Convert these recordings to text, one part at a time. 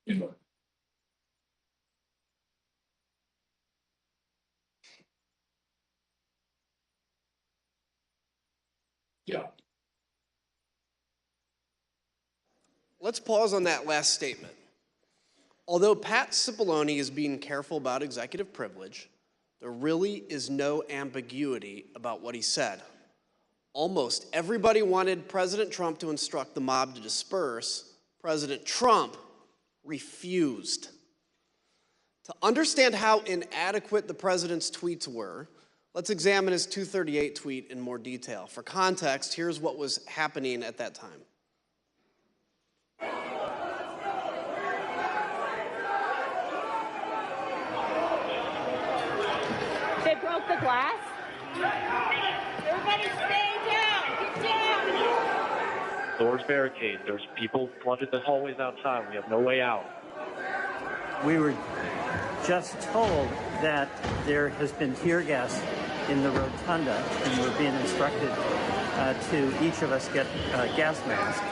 Yeah. Let's pause on that last statement. Although Pat Cipollone is being careful about executive privilege, there really is no ambiguity about what he said. Almost everybody wanted President Trump to instruct the mob to disperse. President Trump refused. To understand how inadequate the president's tweets were, let's examine his 238 tweet in more detail. For context, here's what was happening at that time. They broke the glass. Everybody stay down. Get down. Doors barricade. There's people flooded the hallways outside. We have no way out. We were just told that there has been tear gas in the rotunda, and we're being instructed to each of us get a gas mask.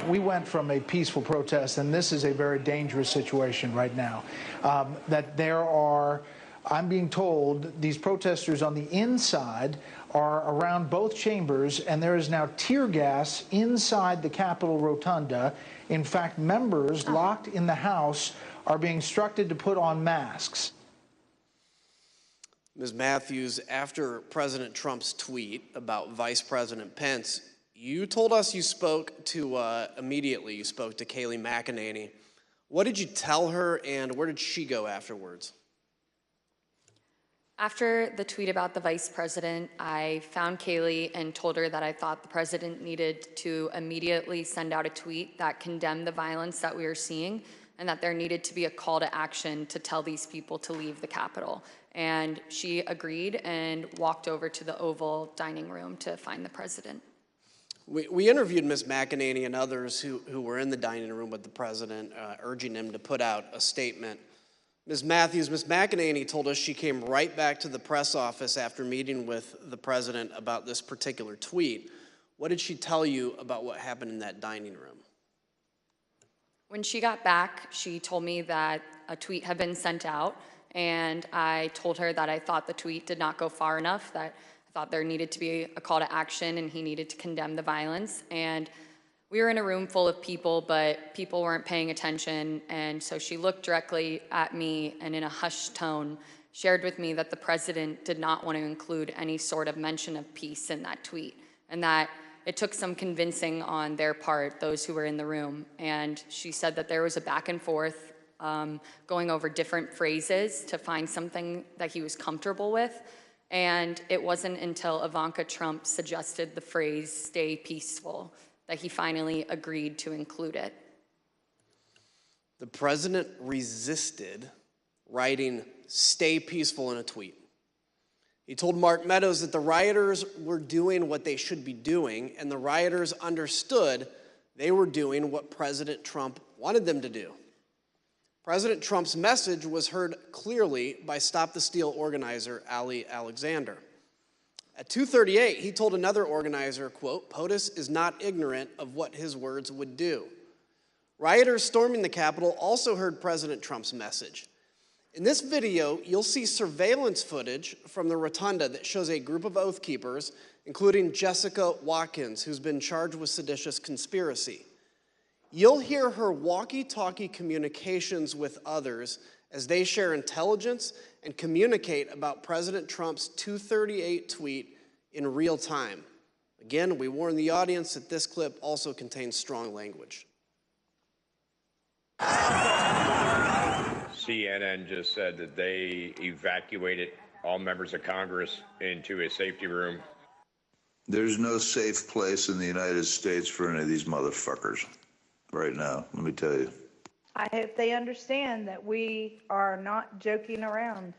We went from a peaceful protest, and this is a very dangerous situation right now, that there are, I'm being told, these protesters on the inside are around both chambers, and there is now tear gas inside the Capitol rotunda. In fact, members locked in the House are being instructed to put on masks. Ms. Matthews, after President Trump's tweet about Vice President Pence, you told us you spoke to, immediately, you spoke to Kayleigh McEnany. What did you tell her, and where did she go afterwards? After the tweet about the vice president, I found Kayleigh and told her that I thought the president needed to immediately send out a tweet that condemned the violence that we were seeing, and that there needed to be a call to action to tell these people to leave the Capitol. And she agreed and walked over to the Oval dining room to find the president. We interviewed Ms. McEnany and others who were in the dining room with the president, urging him to put out a statement. Ms. Matthews, Ms. McEnany told us she came right back to the press office after meeting with the president about this particular tweet. What did she tell you about what happened in that dining room? When she got back, she told me that a tweet had been sent out, and I told her that I thought the tweet did not go far enough, that I thought there needed to be a call to action and he needed to condemn the violence. And we were in a room full of people, but people weren't paying attention, and so she looked directly at me and in a hushed tone shared with me that the president did not want to include any sort of mention of peace in that tweet, and that it took some convincing on their part, those who were in the room. And she said that there was a back and forth going over different phrases to find something that he was comfortable with, and it wasn't until Ivanka Trump suggested the phrase "stay peaceful" that he finally agreed to include it. The president resisted writing "stay peaceful" in a tweet. He told Mark Meadows that the rioters were doing what they should be doing, and the rioters understood they were doing what President Trump wanted them to do. President Trump's message was heard clearly by Stop the Steal organizer Ali Alexander. At 2:38, he told another organizer, quote, "POTUS is not ignorant of what his words would do." Rioters storming the Capitol also heard President Trump's message. In this video, you'll see surveillance footage from the rotunda that shows a group of Oath Keepers, including Jessica Watkins, who's been charged with seditious conspiracy. You'll hear her walkie-talkie communications with others as they share intelligence and communicate about President Trump's 238 tweet in real time. Again, we warn the audience that this clip also contains strong language. CNN just said that they evacuated all members of Congress into a safety room. There's no safe place in the United States for any of these motherfuckers right now, let me tell you. I hope they understand that we are not joking around.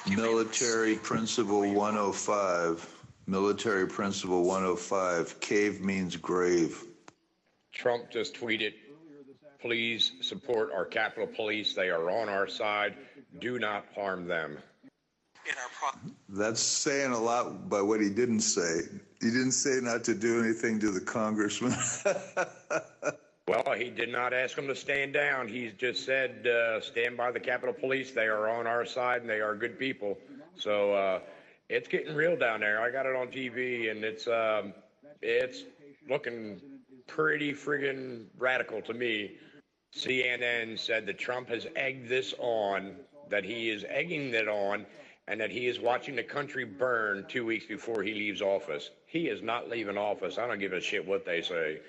Military Principle 105. Military Principle 105. Cave means grave. Trump just tweeted, "Please support our Capitol Police. They are on our side. Do not harm them." That's saying a lot by what he didn't say. He didn't say not to do anything to the congressman. Well, he did not ask them to stand down. He just said, stand by the Capitol Police. They are on our side and they are good people. So it's getting real down there. I got it on TV and it's looking pretty friggin' radical to me. CNN said that Trump has egged this on, that he is egging it on, and that he is watching the country burn 2 weeks before he leaves office. He is not leaving office. I don't give a shit what they say.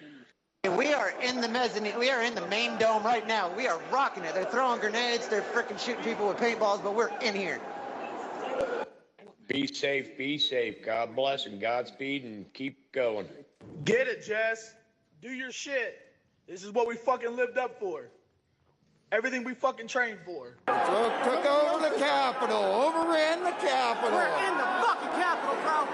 We are in the mezzanine. We are in the main dome right now. We are rocking it. They're throwing grenades. They're freaking shooting people with paintballs, but we're in here. Be safe, be safe. God bless and Godspeed, and keep going. Get it, Jess. Do your shit. This is what we fucking lived up for. Everything we fucking trained for. Took over the Capitol, overran the Capitol. We're in the fucking Capitol, bro.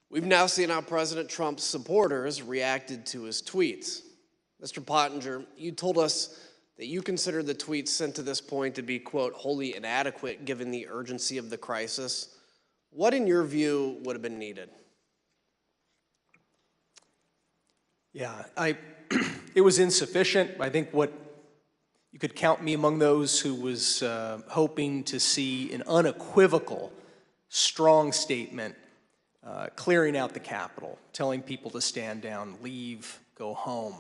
We've now seen how President Trump's supporters reacted to his tweets. Mr. Pottinger, you told us that you consider the tweets sent to this point to be, quote, wholly inadequate given the urgency of the crisis. What, in your view, would have been needed? Yeah, it was insufficient. I think what you could count me among those who was hoping to see an unequivocal, strong statement clearing out the Capitol, telling people to stand down, leave, go home.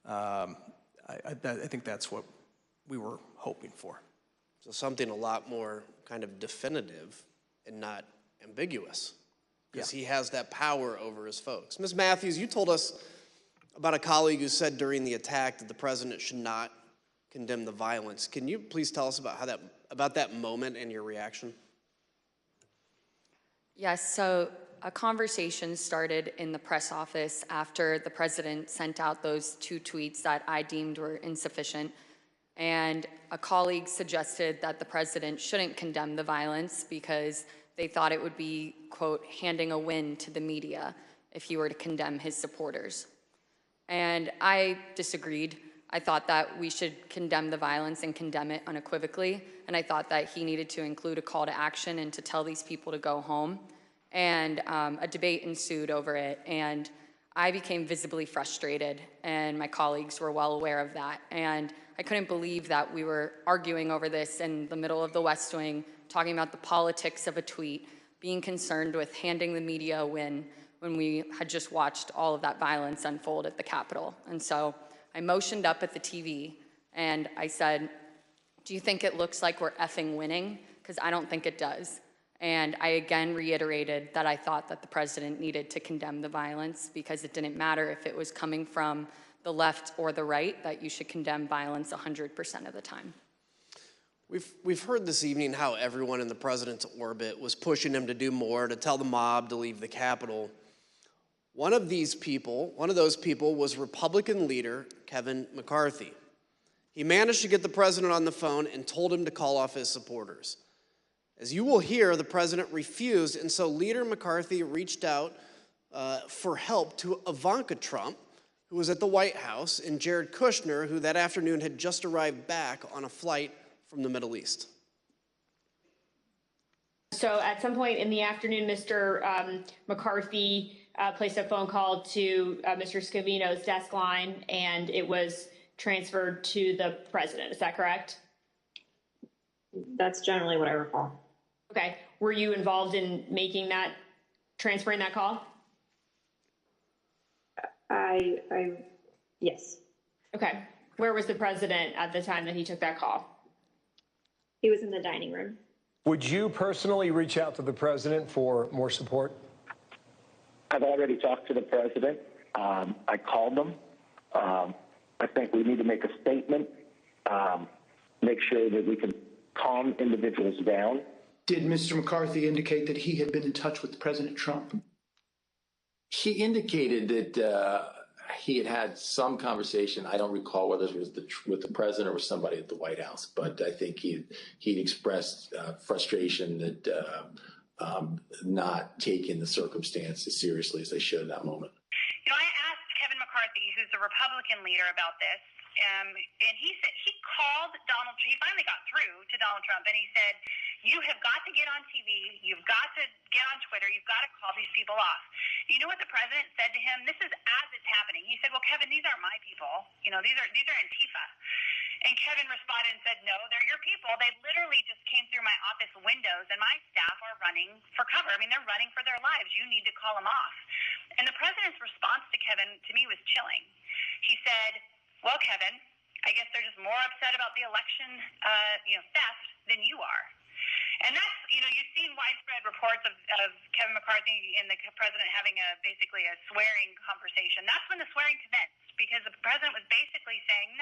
I think that's what we were hoping for. So something a lot more kind of definitive and not ambiguous, because he has that power over his folks. Ms. Matthews, you told us about a colleague who said during the attack that the president should not condemn the violence. Can you please tell us about that moment and your reaction? Yes, so a conversation started in the press office after the president sent out those 2 tweets that I deemed were insufficient. And a colleague suggested that the president shouldn't condemn the violence because they thought it would be, quote, handing a win to the media if he were to condemn his supporters. And I disagreed. I thought that we should condemn the violence and condemn it unequivocally. And I thought that he needed to include a call to action and to tell these people to go home. And a debate ensued over it. And I became visibly frustrated, and my colleagues were well aware of that. And I couldn't believe that we were arguing over this in the middle of the West Wing, talking about the politics of a tweet, being concerned with handing the media a win when we had just watched all of that violence unfold at the Capitol. And so I motioned up at the TV and I said, do you think it looks like we're effing winning? Because I don't think it does. And I again reiterated that I thought that the president needed to condemn the violence because it didn't matter if it was coming from the left or the right, that you should condemn violence 100% of the time. We've heard this evening how everyone in the president's orbit was pushing him to do more, to tell the mob to leave the Capitol. One of those people was Republican leader Kevin McCarthy. He managed to get the president on the phone and told him to call off his supporters. As you will hear, the president refused, and so Leader McCarthy reached out for help to Ivanka Trump, who was at the White House, and Jared Kushner, who that afternoon had just arrived back on a flight from the Middle East. So at some point in the afternoon, Mr. McCarthy placed a phone call to Mr. Scavino's desk line, and it was transferred to the president. Is that correct? That's generally what I recall. Okay. Were you involved in transferring that call? Yes. Okay. Where was the president at the time that he took that call? He was in the dining room. Would you personally reach out to the president for more support? I've already talked to the president. I called him. I think we need to make a statement, make sure that we can calm individuals down. Did Mr. McCarthy indicate that he had been in touch with President Trump? He indicated that he had had some conversation. I don't recall whether it was with the president or with somebody at the White House, but I think he'd expressed frustration that not taking the circumstances seriously as they should in that moment. You know, I asked Kevin McCarthy, who's the Republican leader, about this and he said he called Donald. He finally got through to Donald Trump, and he said, "You have got to get on TV. You've got to get on Twitter. You've got to call these people off." You know what the president said to him? This is as it's happening. He said, "Well, Kevin, these aren't my people. You know, these are Antifa." And Kevin responded and said, "No, they're your people. They literally just came through my office windows, and my staff are running for cover. I mean, they're running for their lives. You need to call them off." And the president's response to Kevin, to me, was chilling. He said, "Well, Kevin, I guess they're just more upset about the election, theft than you are." And that's, you've seen widespread reports of Kevin McCarthy and the president having basically a swearing conversation. That's when the swearing commenced, because the president was basically saying,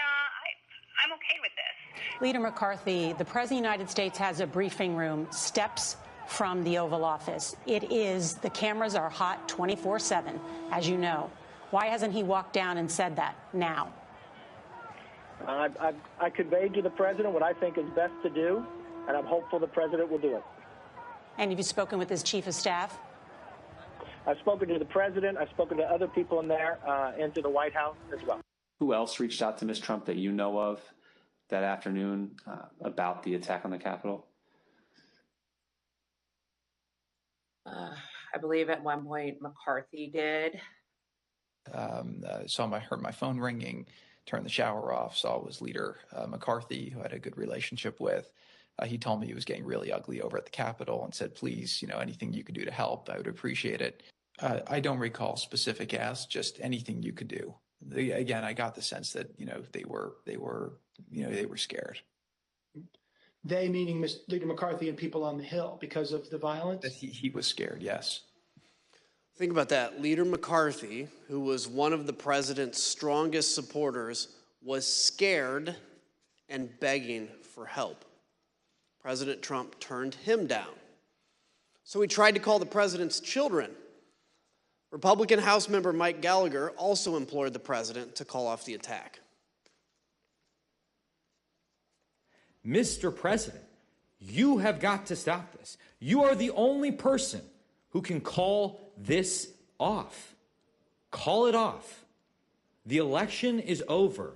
I'm okay with this. Leader McCarthy, the President of the United States has a briefing room steps from the Oval Office. The cameras are hot 24/7, as you know. Why hasn't he walked down and said that now? I conveyed to the president what I think is best to do, and I'm hopeful the president will do it. And have you spoken with his chief of staff? I've spoken to the president. I've spoken to other people in there and to the White House as well. Who else reached out to Ms. Trump that you know of that afternoon about the attack on the Capitol? I believe at one point McCarthy did. I heard my phone ringing, turned the shower off, saw it was Leader McCarthy, who I had a good relationship with. He told me he was getting really ugly over at the Capitol and said, please, anything you could do to help, I would appreciate it. I don't recall specific asks, just anything you could do. Again, I got the sense that, they were scared. They meaning Leader McCarthy and people on the Hill because of the violence? He was scared, yes. Think about that. Leader McCarthy, who was one of the president's strongest supporters, was scared and begging for help. President Trump turned him down. So he tried to call the president's children. Republican House member Mike Gallagher also implored the president to call off the attack. Mr. President, you have got to stop this. You are the only person who can call this off. Call it off. The election is over.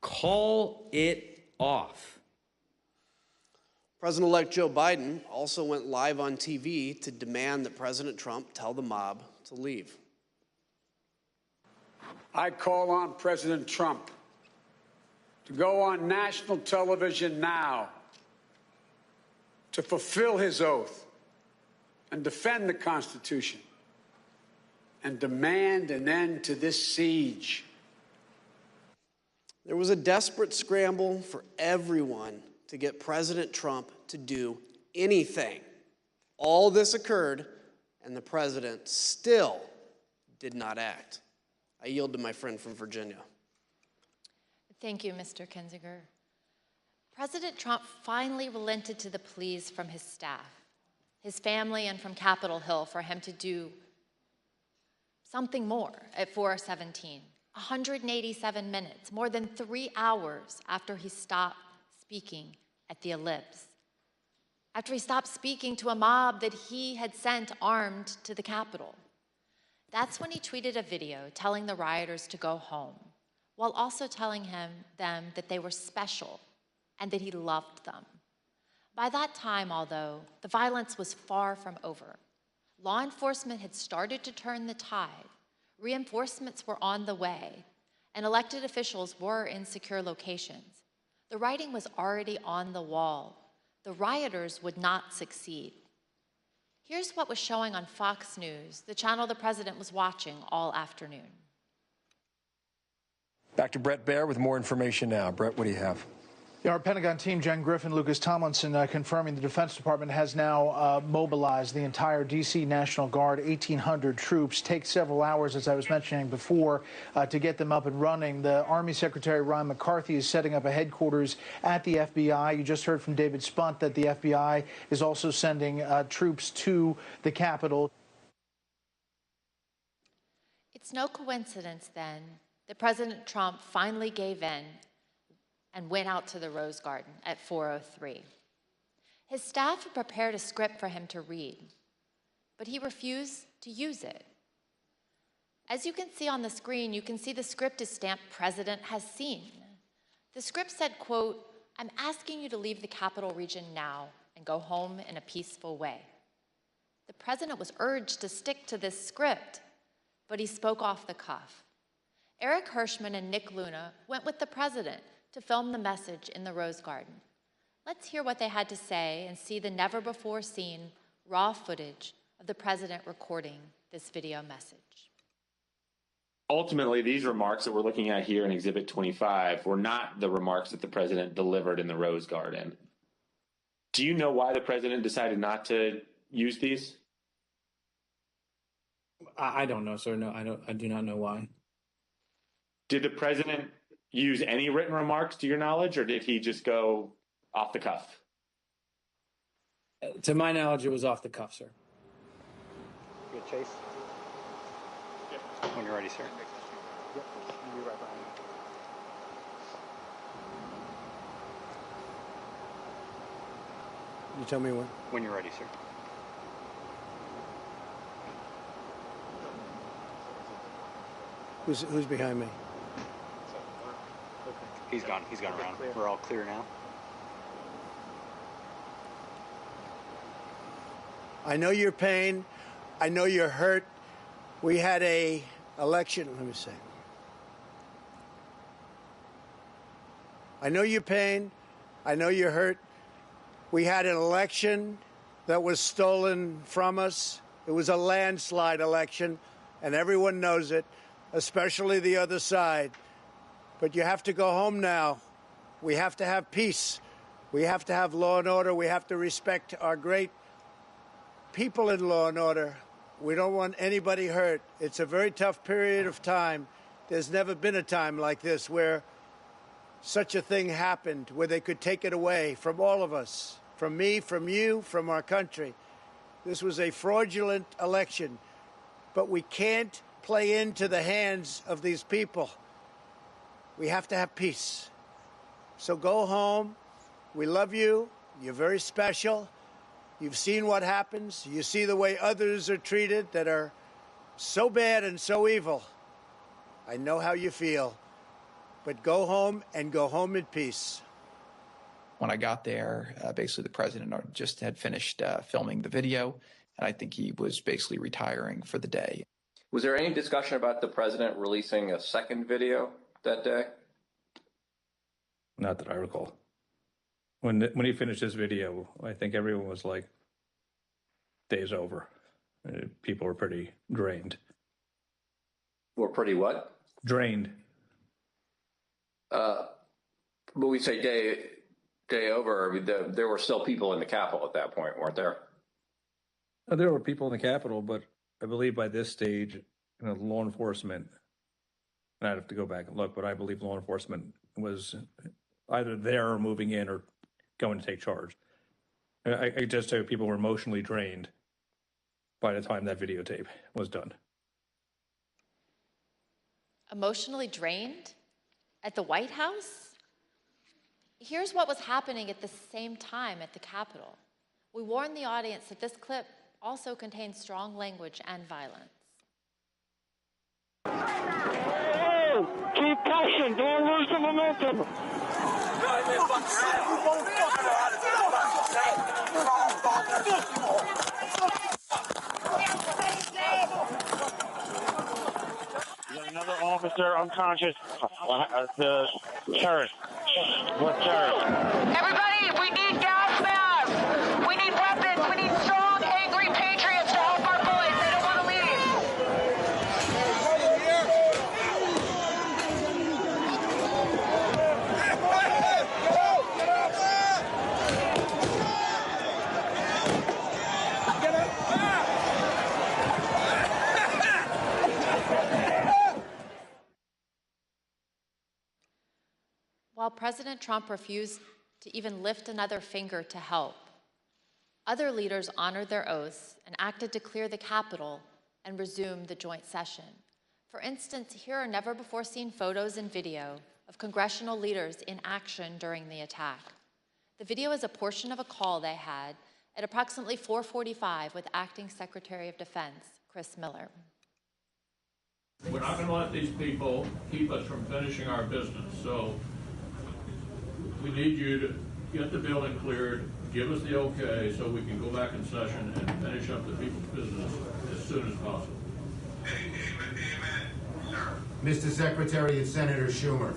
Call it off. President-elect Joe Biden also went live on TV to demand that President Trump tell the mob to leave. I call on President Trump to go on national television now to fulfill his oath and defend the Constitution and demand an end to this siege. There was a desperate scramble for everyone to get President Trump to do anything. All this occurred, and the president still did not act. I yield to my friend from Virginia. Thank you, Mr. Kinzinger. President Trump finally relented to the pleas from his staff, his family, and from Capitol Hill for him to do something more at 4:17. 187 minutes, more than 3 hours after he stopped speaking at the ellipse. After he stopped speaking to a mob that he had sent armed to the Capitol. That's when he tweeted a video telling the rioters to go home, while also telling them that they were special and that he loved them. By that time, although, the violence was far from over. Law enforcement had started to turn the tide. Reinforcements were on the way, and elected officials were in secure locations. The writing was already on the wall. The rioters would not succeed. Here's what was showing on Fox News, the channel the president was watching all afternoon. Back to Brett Baer with more information now. Brett, what do you have? Our Pentagon team, Jen Griffin, Lucas Tomlinson, confirming the Defense Department has now mobilized the entire D.C. National Guard, 1,800 troops. Takes several hours, as I was mentioning before, to get them up and running. The Army Secretary Ron McCarthy is setting up a headquarters at the FBI. You just heard from David Spunt that the FBI is also sending troops to the Capitol. It's no coincidence, then, that President Trump finally gave in and went out to the Rose Garden at 4:03. His staff had prepared a script for him to read, but he refused to use it. As you can see on the screen, you can see the script is stamped "President has seen." The script said, quote, "I'm asking you to leave the capital region now and go home in a peaceful way." The president was urged to stick to this script, but he spoke off the cuff. Eric Hirschman and Nick Luna went with the president to film the message in the Rose Garden. Let's hear what they had to say and see the never-before-seen raw footage of the president recording this video message. Ultimately, these remarks that we're looking at here in Exhibit 25 were not the remarks that the president delivered in the Rose Garden. Do you know why the president decided not to use these? I don't know, sir. No, I do not know why. Did the president use any written remarks to your knowledge, or did he just go off the cuff? To my knowledge, it was off the cuff, sir. Good, Chase? When you're ready, sir. Yep, you'll be right behind me. You tell me when. When you're ready, sir. Who's behind me? He's gone around. We're all clear now. I know your pain. I know you're hurt. We had a election. Let me see. I know your pain. I know you're hurt. We had an election that was stolen from us. It was a landslide election, and everyone knows it, especially the other side. But you have to go home now. We have to have peace. We have to have law and order. We have to respect our great people in law and order. We don't want anybody hurt. It's a very tough period of time. There's never been a time like this where such a thing happened, where they could take it away from all of us, from me, from you, from our country. This was a fraudulent election, but we can't play into the hands of these people. We have to have peace. So go home. We love you. You're very special. You've seen what happens. You see the way others are treated that are so bad and so evil. I know how you feel. But go home and go home in peace. When I got there, basically the president just had finished filming the video, and I think he was basically retiring for the day. Was there any discussion about the president releasing a second video that day? Not that I recall. When he finished his video, I think everyone was like, day's over. People were pretty drained. Were pretty what? Drained. But we say day over. I mean, there were still people in the Capitol at that point, weren't there? There were people in the Capitol, but I believe by this stage, law enforcement, and I'd have to go back and look, but I believe law enforcement was either there or moving in or going to take charge. I just say people were emotionally drained by the time that videotape was done. Emotionally drained? At the White House? Here's what was happening at the same time at the Capitol. We warned the audience that this clip also contains strong language and violence. Hey, keep pushing, don't lose the momentum. Another officer unconscious. The terrorist. What terrorist? Everybody, we need gas masks. We need weapons. We need strong, angry patriots to help our boys. They don't want to leave. While President Trump refused to even lift another finger to help, other leaders honored their oaths and acted to clear the Capitol and resume the joint session. For instance, here are never-before-seen photos and video of congressional leaders in action during the attack. The video is a portion of a call they had at approximately 4:45 with Acting Secretary of Defense, Chris Miller. We're not going to let these people keep us from finishing our business. So we need you to get the building cleared, give us the okay so we can go back in session and finish up the people's business as soon as possible. Mr. Secretary, it's Senator Schumer.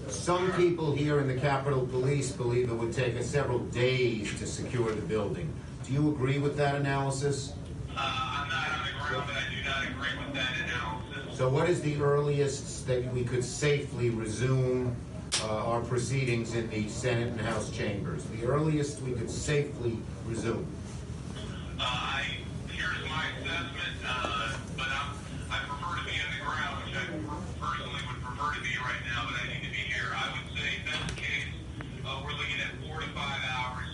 Some people here in the Capitol Police believe it would take us several days to secure the building. Do you agree with that analysis? I'm not on the ground, but I do not agree with that analysis. So what is the earliest that we could safely resume our proceedings in the Senate and House chambers? The earliest we could safely resume? Here's my assessment, but I prefer to be on the ground, which I personally would prefer to be right now, but I need to be here. I would say, best case, we're looking at 4 to 5 hours.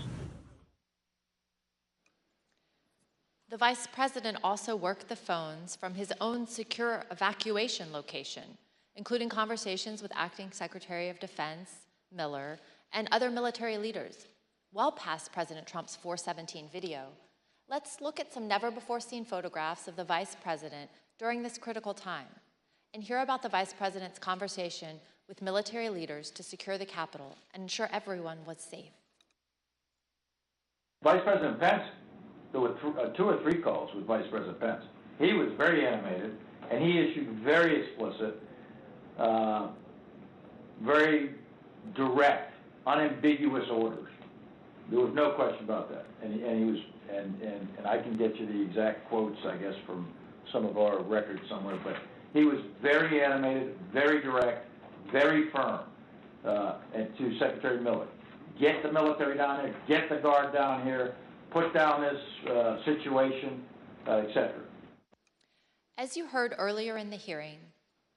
The Vice President also worked the phones from his own secure evacuation location, including conversations with Acting Secretary of Defense, Miller, and other military leaders, well past President Trump's 417 video. Let's look at some never-before-seen photographs of the Vice President during this critical time and hear about the Vice President's conversation with military leaders to secure the Capitol and ensure everyone was safe. Vice President Pence, there were 2 or 3 calls with Vice President Pence. He was very animated, and he issued very explicit, very direct, unambiguous orders. There was no question about that, and he was, and I can get you the exact quotes, I guess, from some of our records somewhere. But he was very animated, very direct, very firm, and to Secretary Miller, get the military down here, get the Guard down here, put down this situation, etc. As you heard earlier in the hearing,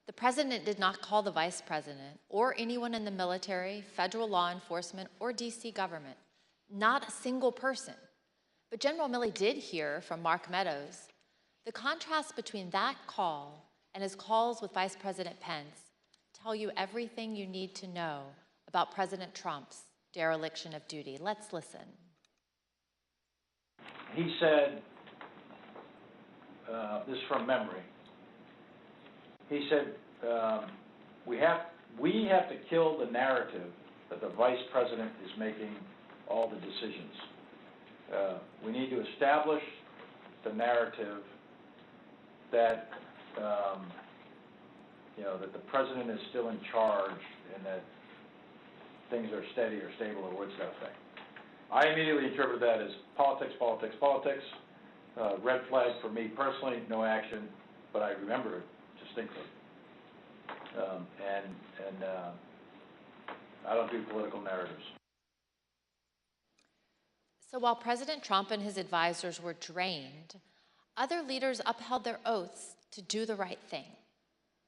the President did not call the Vice President or anyone in the military, federal law enforcement, or DC government. Not a single person. But General Milley did hear from Mark Meadows. The contrast between that call and his calls with Vice President Pence tell you everything you need to know about President Trump's dereliction of duty. Let's listen. He said, this is from memory, he said, we have to kill the narrative that the Vice President is making all the decisions. We need to establish the narrative that, that the President is still in charge and that things are steady or stable or words to that effect. I immediately interpreted that as politics, politics, politics. Red flag for me personally, no action, but I remember it distinctly. I don't do political narratives. So while President Trump and his advisors were drained, other leaders upheld their oaths to do the right thing.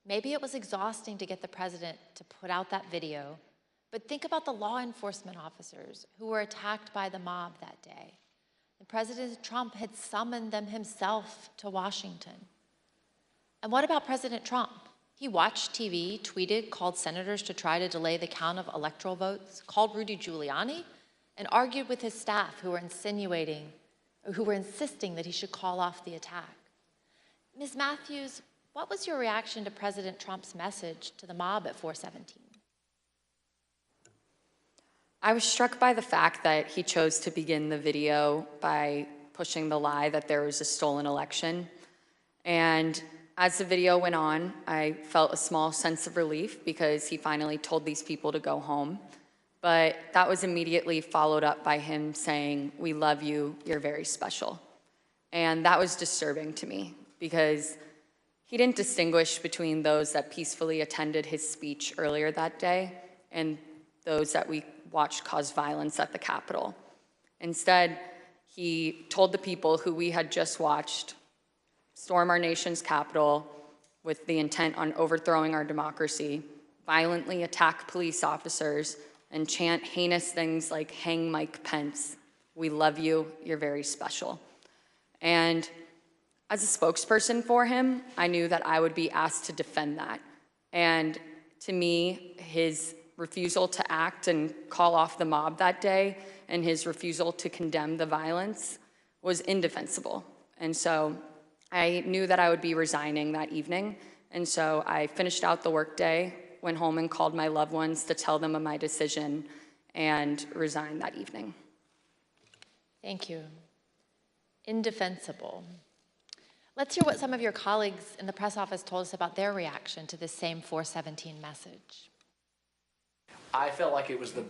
Maybe it was exhausting to get the president to put out that video, but think about the law enforcement officers who were attacked by the mob that day. And President Trump had summoned them himself to Washington. And what about President Trump? He watched TV, tweeted, called senators to try to delay the count of electoral votes, called Rudy Giuliani, and argued with his staff who were insisting that he should call off the attack. Ms. Matthews, what was your reaction to President Trump's message to the mob at 417? I was struck by the fact that he chose to begin the video by pushing the lie that there was a stolen election. And as the video went on, I felt a small sense of relief because he finally told these people to go home. But that was immediately followed up by him saying, "We love you, you're very special." And that was disturbing to me because he didn't distinguish between those that peacefully attended his speech earlier that day and those that we watched cause violence at the Capitol. Instead, he told the people who we had just watched storm our nation's Capitol with the intent on overthrowing our democracy, violently attack police officers, and chant heinous things like "Hang Mike Pence, we love you, you're very special." And as a spokesperson for him, I knew that I would be asked to defend that. And to me, his refusal to act and call off the mob that day and his refusal to condemn the violence was indefensible. And so I knew that I would be resigning that evening. And so I finished out the workday, went home and called my loved ones to tell them of my decision. and resigned that evening. Thank you. Indefensible. Let's hear what some of your colleagues in the press office told us about their reaction to this same 417 message. I felt like it was the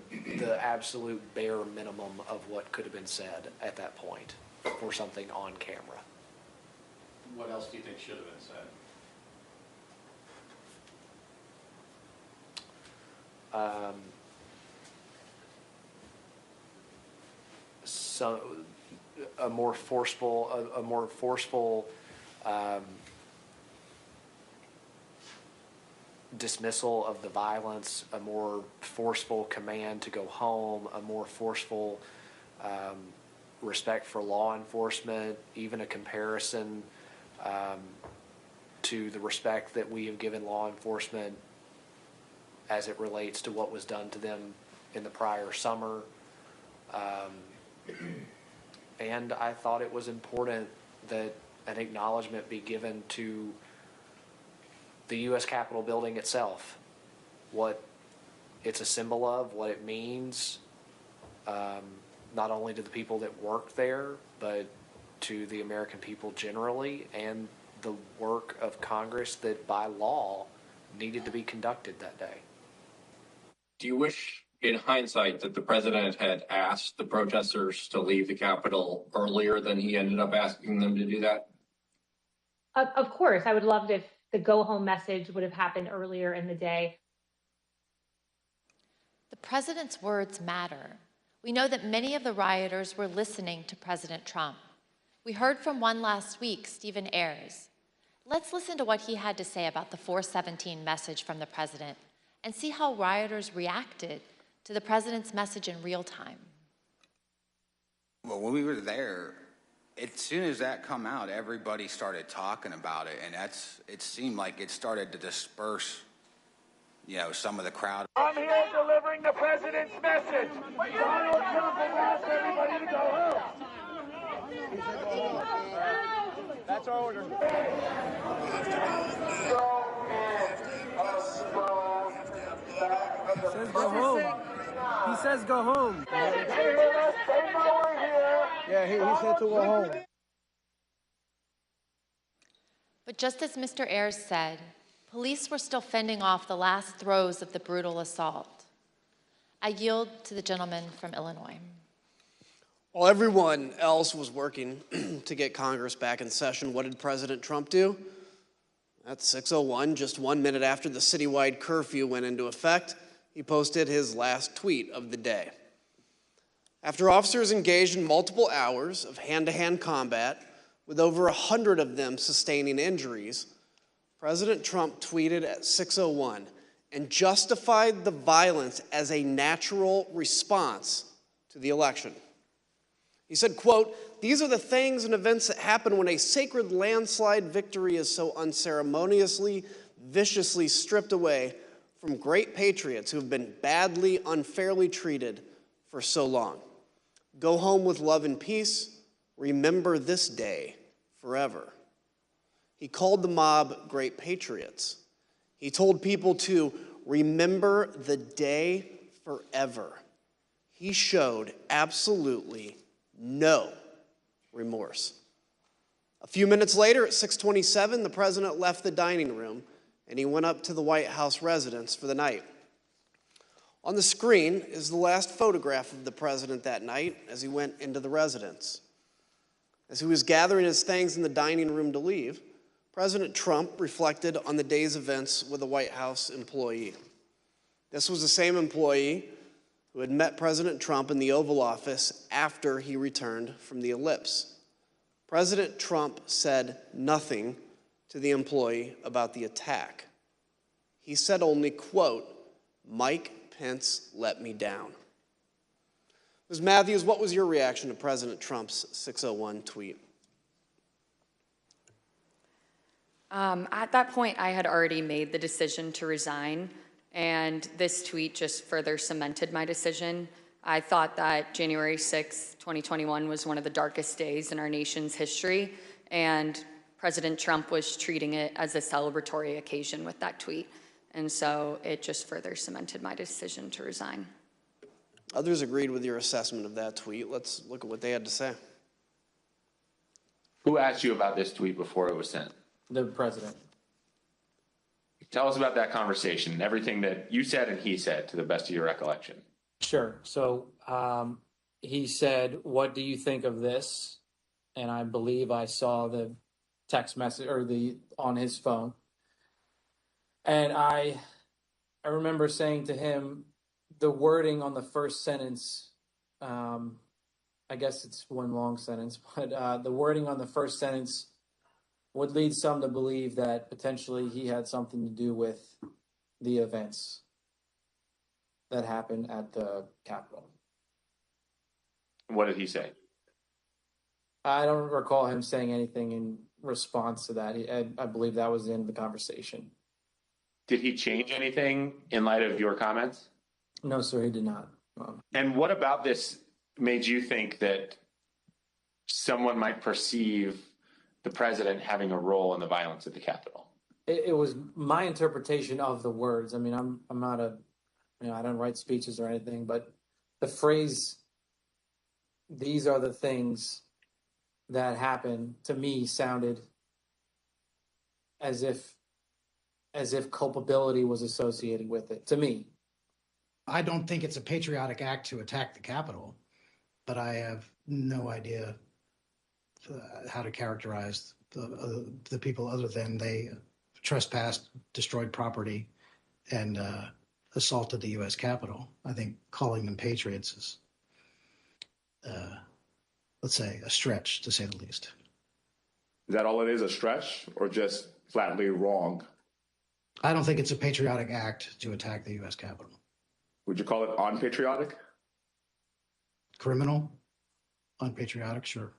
absolute bare minimum of what could have been said at that point for something on camera. What else do you think should have been said? So a more forceful dismissal of the violence, a more forceful command to go home, a more forceful respect for law enforcement, even a comparison to the respect that we have given law enforcement as it relates to what was done to them in the prior summer. And I thought it was important that an acknowledgement be given to the U.S. Capitol building itself, what it's a symbol of, what it means, not only to the people that work there, but to the American people generally, and the work of Congress that by law needed to be conducted that day. Do you wish, in hindsight, that the president had asked the protesters to leave the Capitol earlier than he ended up asking them to do that? Of course, I would love if the go home message would have happened earlier in the day. The president's words matter. We know that many of the rioters were listening to President Trump. We heard from one last week, Stephen Ayers. Let's listen to what he had to say about the 417 message from the president and see how rioters reacted to the president's message in real time. Well, when we were there, as soon as that come out, everybody started talking about it, and it seemed like it started to disperse, some of the crowd. I'm here delivering the president's message. Donald Trump has asked everybody to go home. That's our order. He says go home. He says go home. Yeah, he said to go home. But just as Mr. Ayers said, police were still fending off the last throes of the brutal assault. I yield to the gentleman from Illinois. While everyone else was working to get Congress back in session, what did President Trump do? At 6:01, just 1 minute after the citywide curfew went into effect, he posted his last tweet of the day. After officers engaged in multiple hours of hand-to-hand combat, with over 100 of them sustaining injuries, President Trump tweeted at 6:01 and justified the violence as a natural response to the election. He said, quote, "These are the things and events that happen when a sacred landslide victory is so unceremoniously, viciously stripped away from great patriots who have been badly, unfairly treated for so long. Go home with love and peace. Remember this day forever." He called the mob great patriots. He told people to remember the day forever. He showed absolutely no remorse. A few minutes later, at 6:27, the president left the dining room and he went up to the White House residence for the night. On the screen is the last photograph of the president that night as he went into the residence. As he was gathering his things in the dining room to leave, President Trump reflected on the day's events with a White House employee. This was the same employee who had met President Trump in the Oval Office after he returned from the ellipse. President Trump said nothing to the employee about the attack. He said only, quote, "Mike Pence let me down." Ms. Matthews, what was your reaction to President Trump's 6:01 tweet? At that point, I had already made the decision to resign, and this tweet just further cemented my decision. I thought that January 6, 2021 was one of the darkest days in our nation's history, and President Trump was treating it as a celebratory occasion with that tweet. And so it just further cemented my decision to resign. Others agreed with your assessment of that tweet. Let's look at what they had to say. Who asked you about this tweet before it was sent? The president. Tell us about that conversation and everything that you said and he said, to the best of your recollection. Sure. So he said, "What do you think of this?" And I believe I saw the text message or on his phone. And I remember saying to him, the wording on the first sentence, I guess it's one long sentence, but the wording on the first sentence would lead some to believe that potentially he had something to do with the events that happened at the Capitol. What did he say? I don't recall him saying anything in response to that. I believe that was the end of the conversation. Did he change anything in light of your comments? No, sir, he did not. And what about this made you think that someone might perceive the president having a role in the violence at the Capitol? It was my interpretation of the words. I mean, I'm not I don't write speeches or anything, but the phrase, "these are the things that happened," to me sounded as if culpability was associated with it, to me. I don't think it's a patriotic act to attack the Capitol, but I have no idea how to characterize the people other than they trespassed, destroyed property, and assaulted the U.S. Capitol. I think calling them patriots is, let's say, a stretch, to say the least. Is that all it is, a stretch, or just flatly wrong? I don't think it's a patriotic act to attack the U.S. Capitol. Would you call it unpatriotic? Criminal? Unpatriotic? Sure.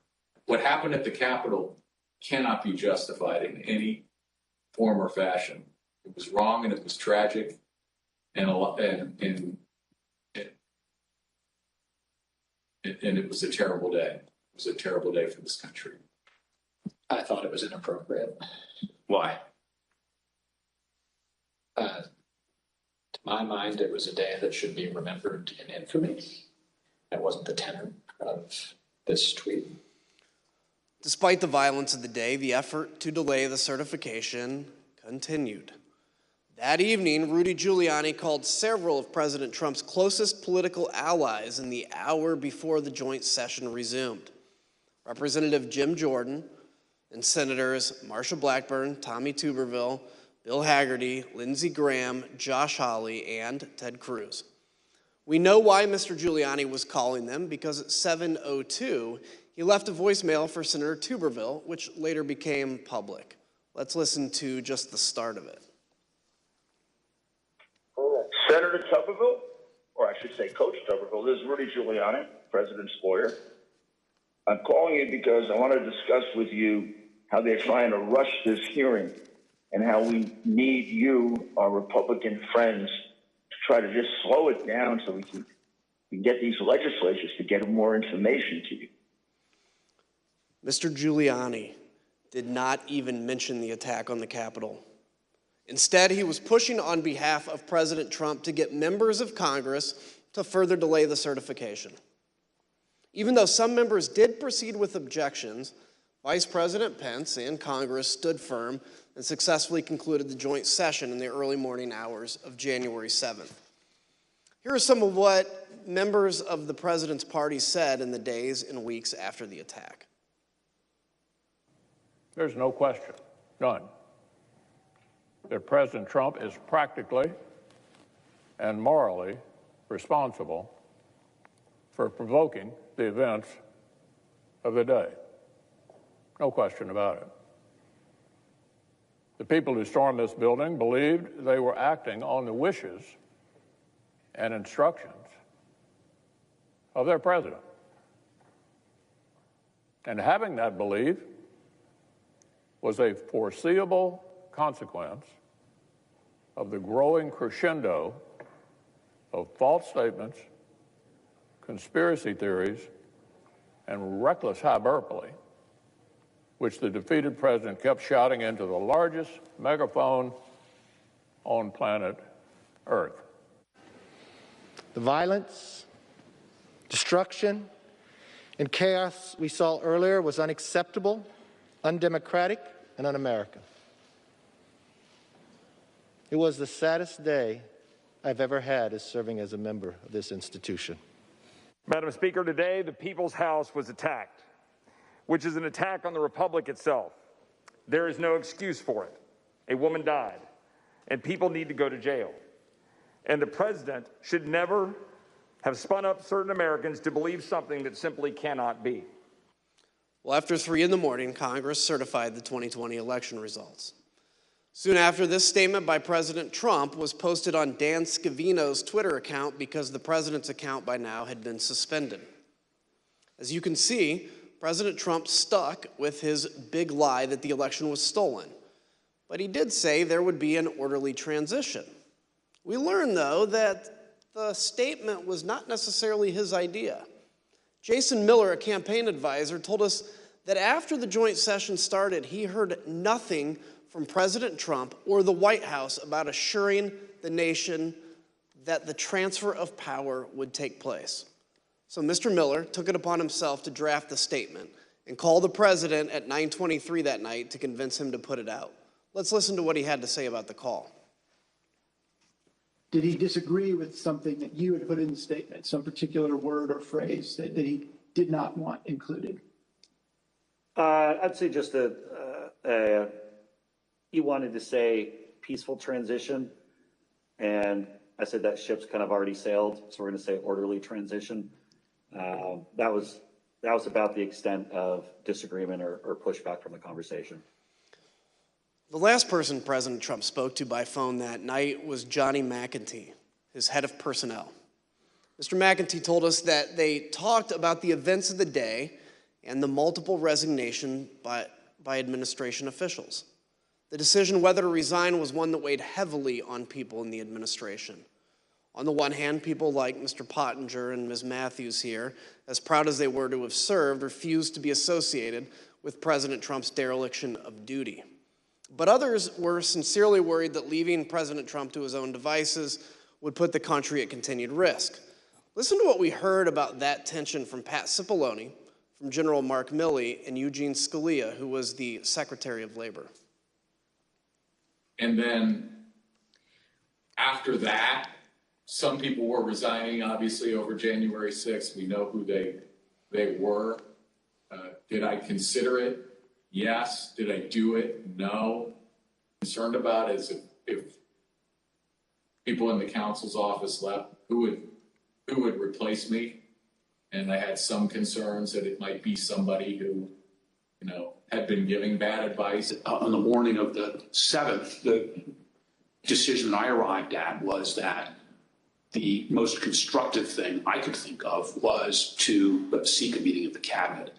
What happened at the Capitol cannot be justified in any form or fashion. It was wrong and it was tragic, and it was a terrible day. It was a terrible day for this country. I thought it was inappropriate. Why? To my mind, it was a day that should be remembered in infamy. That wasn't the tenor of this tweet. Despite the violence of the day, the effort to delay the certification continued. That evening, Rudy Giuliani called several of President Trump's closest political allies in the hour before the joint session resumed. Representative Jim Jordan and Senators Marsha Blackburn, Tommy Tuberville, Bill Hagerty, Lindsey Graham, Josh Hawley, and Ted Cruz. We know why Mr. Giuliani was calling them, because at 7:02, he left a voicemail for Senator Tuberville, which later became public. Let's listen to just the start of it. Senator Tuberville, or I should say Coach Tuberville, this is Rudy Giuliani, President's lawyer. I'm calling you because I want to discuss with you how they're trying to rush this hearing and how we need you, our Republican friends, to try to just slow it down so we can get these legislatures to get more information to you. Mr. Giuliani did not even mention the attack on the Capitol. Instead, he was pushing on behalf of President Trump to get members of Congress to further delay the certification. Even though some members did proceed with objections, Vice President Pence and Congress stood firm and successfully concluded the joint session in the early morning hours of January 7th. Here are some of what members of the president's party said in the days and weeks after the attack. There's no question, none, that President Trump is practically and morally responsible for provoking the events of the day. No question about it. The people who stormed this building believed they were acting on the wishes and instructions of their president. And having that belief was a foreseeable consequence of the growing crescendo of false statements, conspiracy theories, and reckless hyperbole, which the defeated president kept shouting into the largest megaphone on planet Earth. The violence Destruction and chaos we saw earlier was unacceptable, undemocratic, and un-American. It was the saddest day I've ever had as serving as a member of this institution. Madam Speaker, today the People's House was attacked, which is an attack on the Republic itself. There is no excuse for it. A woman died, and people need to go to jail. And the president should never have spun up certain Americans to believe something that simply cannot be. Well, after 3 a.m, Congress certified the 2020 election results. Soon after, this statement by President Trump was posted on Dan Scavino's Twitter account because the president's account by now had been suspended. As you can see, President Trump stuck with his big lie that the election was stolen. But he did say there would be an orderly transition. We learned, though, that the statement was not necessarily his idea. Jason Miller, a campaign advisor, told us that after the joint session started, he heard nothing from President Trump or the White House about assuring the nation that the transfer of power would take place. So Mr. Miller took it upon himself to draft the statement and call the president at 9:23 that night to convince him to put it out. Let's listen to what he had to say about the call. Did he disagree with something that you had put in the statement, some particular word or phrase that he did not want included? I'd say just he wanted to say peaceful transition, and I said that ship's kind of already sailed, so we're going to say orderly transition. That was about the extent of disagreement or pushback from the conversation. The last person President Trump spoke to by phone that night was Johnny McEntee, his head of personnel. Mr. McEntee told us that they talked about the events of the day and the multiple resignation by administration officials. The decision whether to resign was one that weighed heavily on people in the administration. On the one hand, people like Mr. Pottinger and Ms. Matthews here, as proud as they were to have served, refused to be associated with President Trump's dereliction of duty. But others were sincerely worried that leaving President Trump to his own devices would put the country at continued risk. Listen to what we heard about that tension from Pat Cipollone, from General Mark Milley, and Eugene Scalia, who was the Secretary of Labor. And then after that, some people were resigning, obviously, over January 6th. We know who they were. Did I consider it? Yes. Did I do it? No. Concerned about is if people in the counsel's office left, who would replace me? And I had some concerns that it might be somebody who, had been giving bad advice. On the morning of the 7th, the decision I arrived at was that the most constructive thing I could think of was to seek a meeting of the cabinet.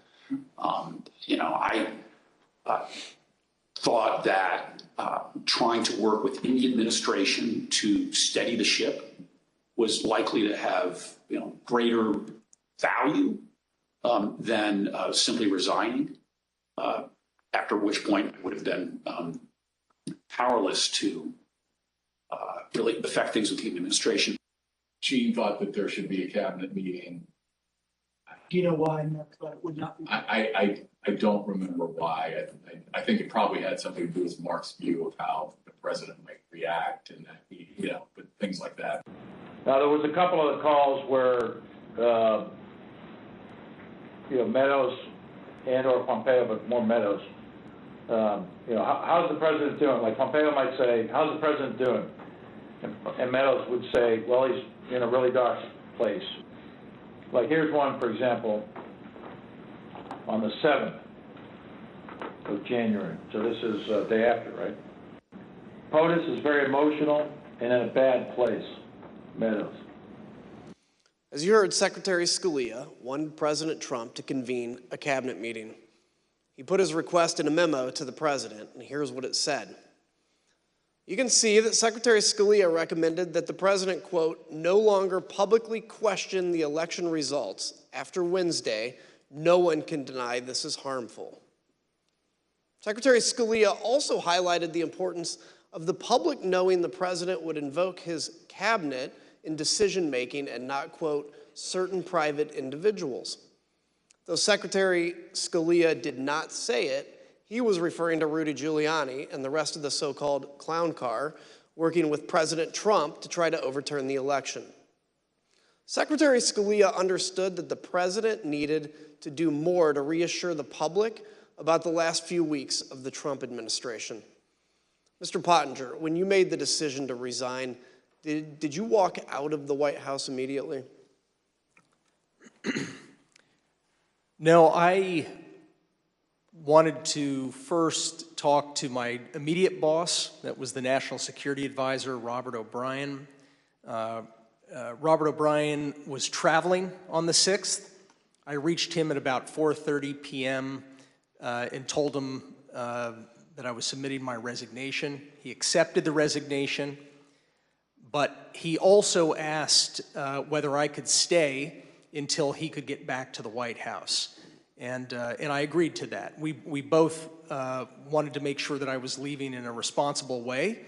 I thought that trying to work within the administration to steady the ship was likely to have greater value than simply resigning. After which point I would have been powerless to really affect things with the administration. Gene thought that there should be a cabinet meeting. Do you know why Mark thought it would not be? I don't remember why. I think it probably had something to do with Mark's view of how the president might react and that but things like that. Now, there was a couple of calls where, Meadows and or Pompeo, but more Meadows, how's the president doing? Like Pompeo might say, how's the president doing? And Meadows would say, well, he's in a really dark place. Like here's one, for example, on the 7th of January. So this is day after, right? POTUS is very emotional and in a bad place, Meadows. As you heard, Secretary Scalia wanted President Trump to convene a cabinet meeting. He put his request in a memo to the president, and here's what it said. You can see that Secretary Scalia recommended that the president, quote, no longer publicly question the election results. After Wednesday, no one can deny this is harmful. Secretary Scalia also highlighted the importance of the public knowing the president would invoke his cabinet in decision-making and not, quote, certain private individuals. Though Secretary Scalia did not say it, he was referring to Rudy Giuliani and the rest of the so-called clown car working with President Trump to try to overturn the election. Secretary Scalia understood that the president needed to do more to reassure the public about the last few weeks of the Trump administration. Mr. Pottinger, when you made the decision to resign, did you walk out of the White House immediately? No, I wanted to first talk to my immediate boss, that was the National Security Advisor, Robert O'Brien. Robert O'Brien was traveling on the 6th. I reached him at about 4:30 p.m. And told him that I was submitting my resignation. He accepted the resignation, but he also asked whether I could stay until he could get back to the White House. And I agreed to that. We both wanted to make sure that I was leaving in a responsible way.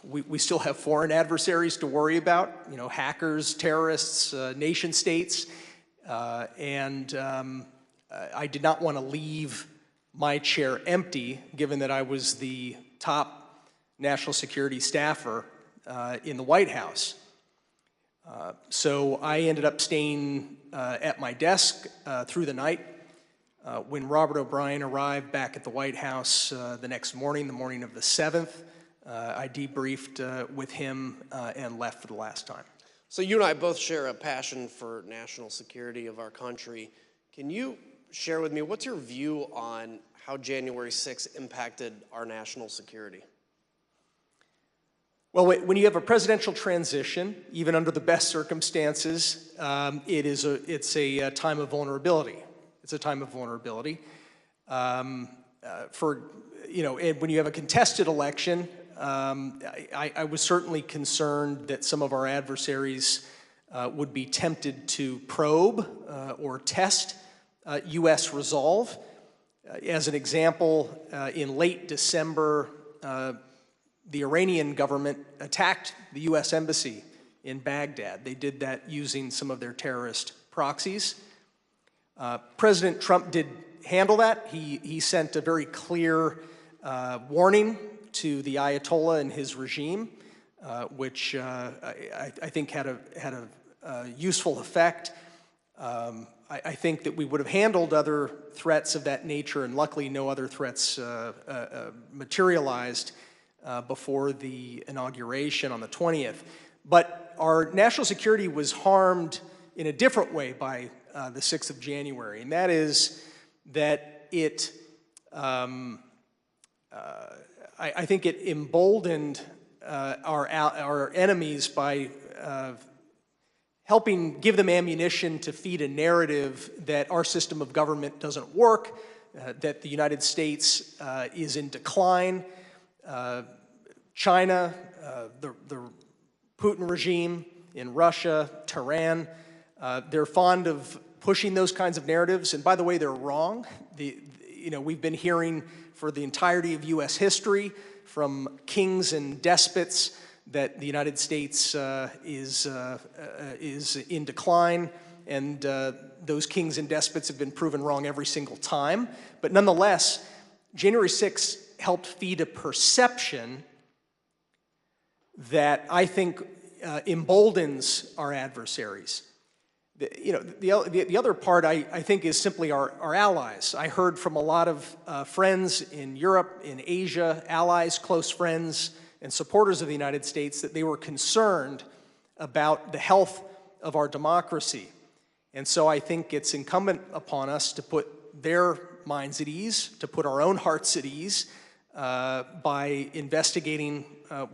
We still have foreign adversaries to worry about, you know, hackers, terrorists, nation states. I did not want to leave my chair empty, given that I was the top national security staffer in the White House. So I ended up staying at my desk through the night. When Robert O'Brien arrived back at the White House the next morning, the morning of the 7th, I debriefed with him and left for the last time. So you and I both share a passion for national security of our country. Can you share with me, what's your view on how January 6th impacted our national security? Well, when you have a presidential transition, even under the best circumstances, it's a time of vulnerability. It's a time of vulnerability. And when you have a contested election, I was certainly concerned that some of our adversaries would be tempted to probe or test U.S. resolve. As an example, in late December, the Iranian government attacked the U.S. Embassy in Baghdad. They did that using some of their terrorist proxies. President Trump did handle that. He sent a very clear warning to the Ayatollah and his regime, which I think had a useful effect. I think that we would have handled other threats of that nature, and luckily no other threats materialized before the inauguration on the 20th. But our national security was harmed in a different way by the 6th of January, and that is that it, I think it emboldened our enemies by helping give them ammunition to feed a narrative that our system of government doesn't work, that the United States is in decline. China, the Putin regime in Russia, Tehran, they're fond of pushing those kinds of narratives. And by the way, they're wrong. We've been hearing for the entirety of U.S. history from kings and despots that the United States is in decline, and those kings and despots have been proven wrong every single time. But nonetheless, January 6th helped feed a perception that I think emboldens our adversaries. The other part I think is simply our allies. I heard from a lot of friends in Europe, in Asia, allies, close friends, and supporters of the United States that they were concerned about the health of our democracy. And so I think it's incumbent upon us to put their minds at ease, to put our own hearts at ease by investigating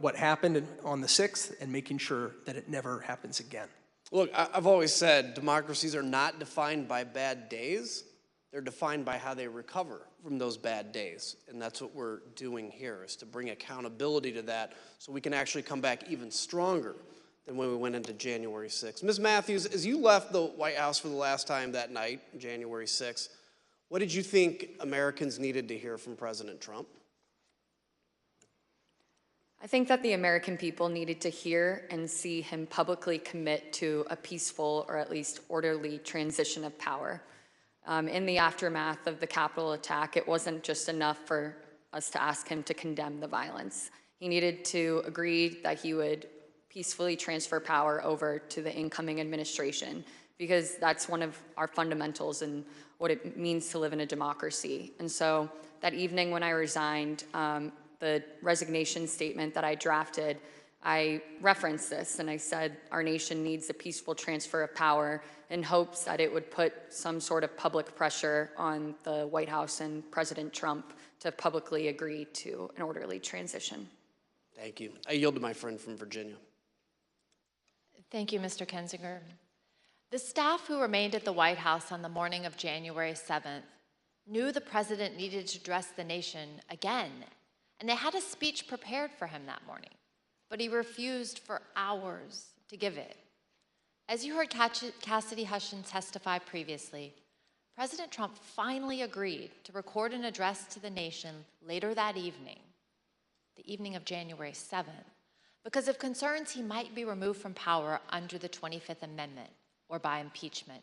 what happened on the 6th and making sure that it never happens again. Look, I've always said democracies are not defined by bad days. They're defined by how they recover from those bad days. And that's what we're doing here, is to bring accountability to that so we can actually come back even stronger than when we went into January 6th. Ms. Matthews, as you left the White House for the last time that night, January 6th, what did you think Americans needed to hear from President Trump? I think that the American people needed to hear and see him publicly commit to a peaceful or at least orderly transition of power. In the aftermath of the Capitol attack, it wasn't just enough for us to ask him to condemn the violence. He needed to agree that he would peacefully transfer power over to the incoming administration, because that's one of our fundamentals and what it means to live in a democracy. And so that evening when I resigned, the resignation statement that I drafted, I referenced this and I said our nation needs a peaceful transfer of power, in hopes that it would put some sort of public pressure on the White House and President Trump to publicly agree to an orderly transition. Thank you. I yield to my friend from Virginia. Thank you, Mr. Kinzinger. The staff who remained at the White House on the morning of January 7th knew the president needed to address the nation again, and they had a speech prepared for him that morning, but he refused for hours to give it. As you heard Cassidy Hutchins testify previously, President Trump finally agreed to record an address to the nation later that evening, the evening of January 7th, because of concerns he might be removed from power under the 25th Amendment or by impeachment.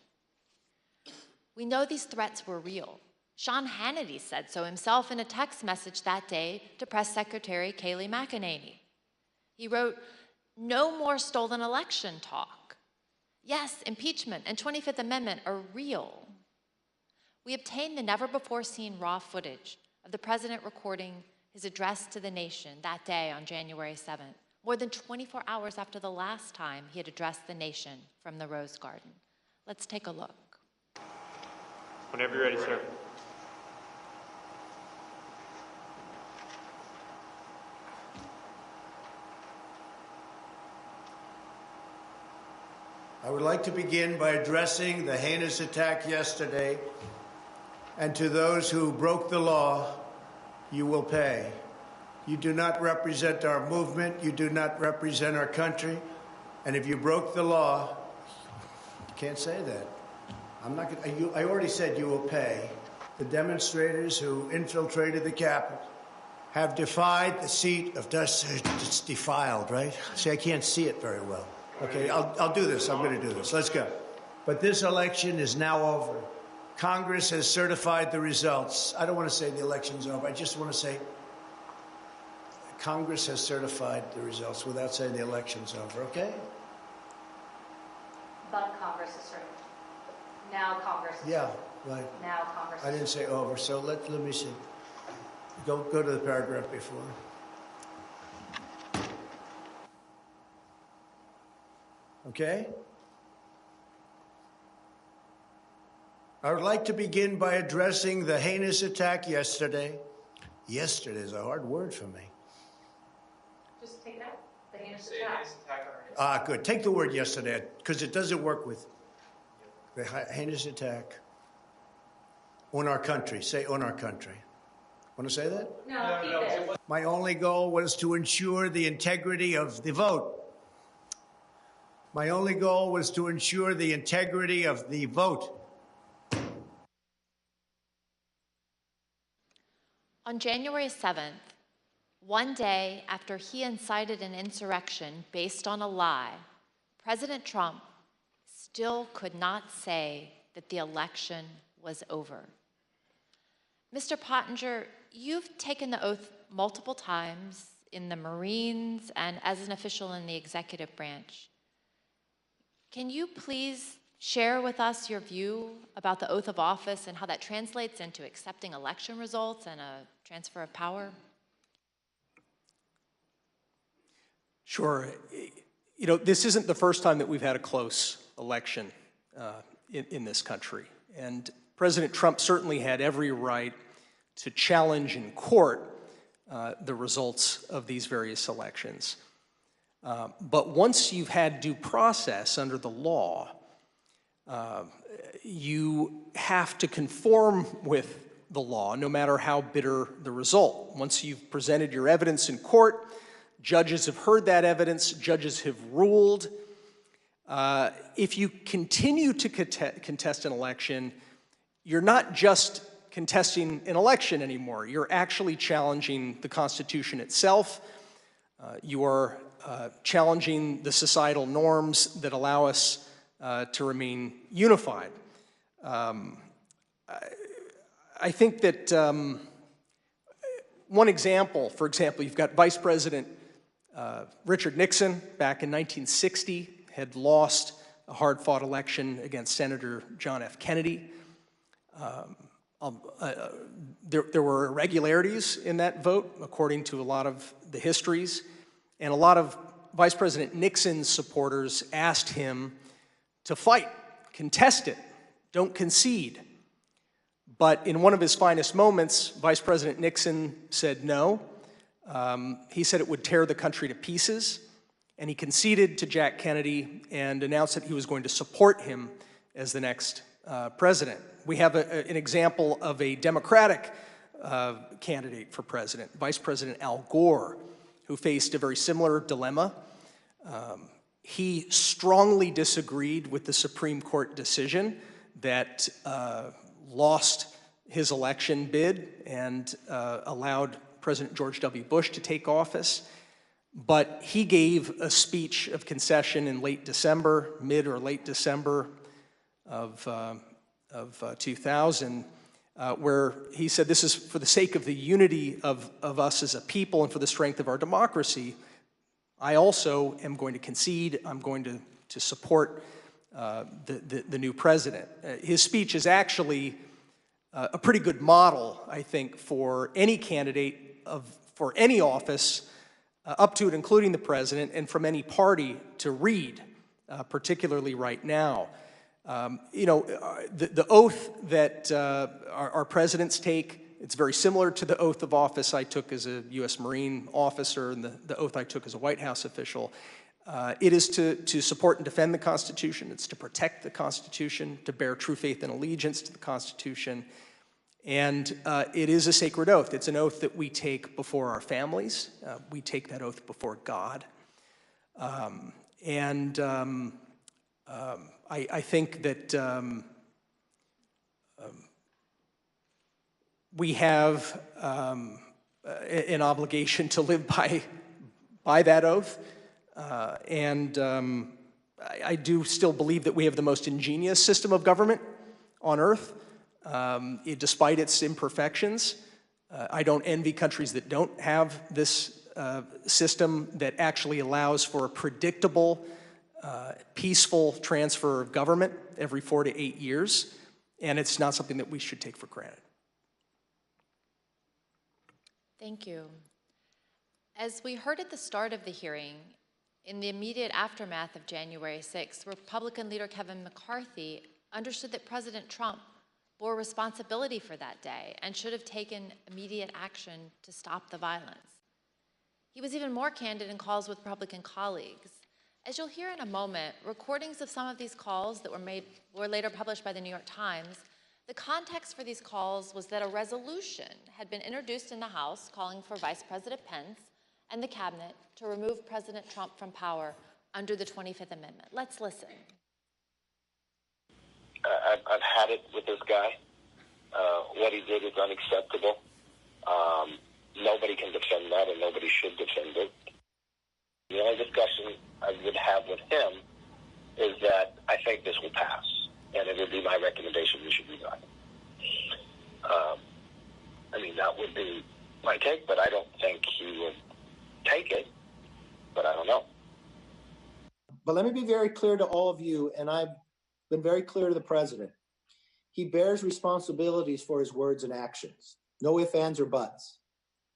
We know these threats were real. Sean Hannity said so himself in a text message that day to Press Secretary Kayleigh McEnany. He wrote, "No more stolen election talk. Yes, impeachment and 25th Amendment are real." We obtained the never-before-seen raw footage of the president recording his address to the nation that day on January 7th, more than 24 hours after the last time he had addressed the nation from the Rose Garden. Let's take a look. Whenever you're ready, sir. I would like to begin by addressing the heinous attack yesterday, and to those who broke the law, you will pay. You do not represent our movement, you do not represent our country, and if you broke the law, you can't say that. I already said you will pay. The demonstrators who infiltrated the Capitol have defied the seat of justice. It's defiled, right? See, I can't see it very well. Okay, I'll do this. I'm going to do this. Let's go. But this election is now over. Congress has certified the results. I don't want to say the election's over. I just want to say Congress has certified the results without saying the election's over, okay? But Congress is certified. Now Congress is Yeah, certified. right. Now Congress I didn't say over, so let me see. Go to the paragraph before. Okay? I would like to begin by addressing the heinous attack yesterday. Yesterday is a hard word for me. Just take it out. The heinous attack. Ah, good. Take the word yesterday, because it doesn't work with the heinous attack on our country. Say on our country. Want to say that? No, keep it. My only goal was to ensure the integrity of the vote. My only goal was to ensure the integrity of the vote. On January 7th, one day after he incited an insurrection based on a lie, President Trump still could not say that the election was over. Mr. Pottinger, you've taken the oath multiple times in the Marines and as an official in the executive branch. Can you please share with us your view about the oath of office and how that translates into accepting election results and a transfer of power? Sure. You know, this isn't the first time that we've had a close election in this country. And President Trump certainly had every right to challenge in court the results of these various elections. But once you've had due process under the law, you have to conform with the law, no matter how bitter the result. Once you've presented your evidence in court, judges have heard that evidence, judges have ruled. If you continue to contest an election, you're not just contesting an election anymore. You're actually challenging the Constitution itself. You are challenging the societal norms that allow us to remain unified. I think that one example, for example, you've got Vice President Richard Nixon back in 1960 had lost a hard-fought election against Senator John F. Kennedy. There were irregularities in that vote, according to a lot of the histories, and a lot of Vice President Nixon's supporters asked him to fight, contest it, don't concede. But in one of his finest moments, Vice President Nixon said no. He said it would tear the country to pieces, and he conceded to Jack Kennedy and announced that he was going to support him as the next president. We have an example of a Democratic candidate for president, Vice President Al Gore, who faced a very similar dilemma. He strongly disagreed with the Supreme Court decision that lost his election bid and allowed President George W. Bush to take office. But he gave a speech of concession in late December, mid or late December of 2000, where he said, this is for the sake of the unity of us as a people and for the strength of our democracy. I also am going to concede. I'm going to support the new president. His speech is actually a pretty good model, I think, for any candidate for any office, up to and including the president, and from any party to read, particularly right now. The oath that our presidents take, it's very similar to the oath of office I took as a U.S. Marine officer and the oath I took as a White House official. It is to support and defend the Constitution. It's to protect the Constitution, to bear true faith and allegiance to the Constitution. And it is a sacred oath. It's an oath that we take before our families. We take that oath before God. I think that we have an obligation to live by that oath. I do still believe that we have the most ingenious system of government on earth, despite its imperfections. I don't envy countries that don't have this system that actually allows for a predictable, peaceful transfer of government every 4 to 8 years, and it's not something that we should take for granted. Thank you. As we heard at the start of the hearing, in the immediate aftermath of January 6th, Republican leader Kevin McCarthy understood that President Trump bore responsibility for that day and should have taken immediate action to stop the violence. He was even more candid in calls with Republican colleagues. As you'll hear in a moment, recordings of some of these calls that were later published by the New York Times. The context for these calls was that a resolution had been introduced in the House calling for Vice President Pence and the cabinet to remove President Trump from power under the 25th Amendment. Let's listen. I've had it with this guy. What he did is unacceptable. Nobody can defend that, and nobody should defend it. The only discussion I would have with him is that I think this will pass, and it would be my recommendation we should resign. That would be my take, but I don't think he would take it, but I don't know. But let me be very clear to all of you, and I've been very clear to the president. He bears responsibilities for his words and actions. No ifs, ands, or buts.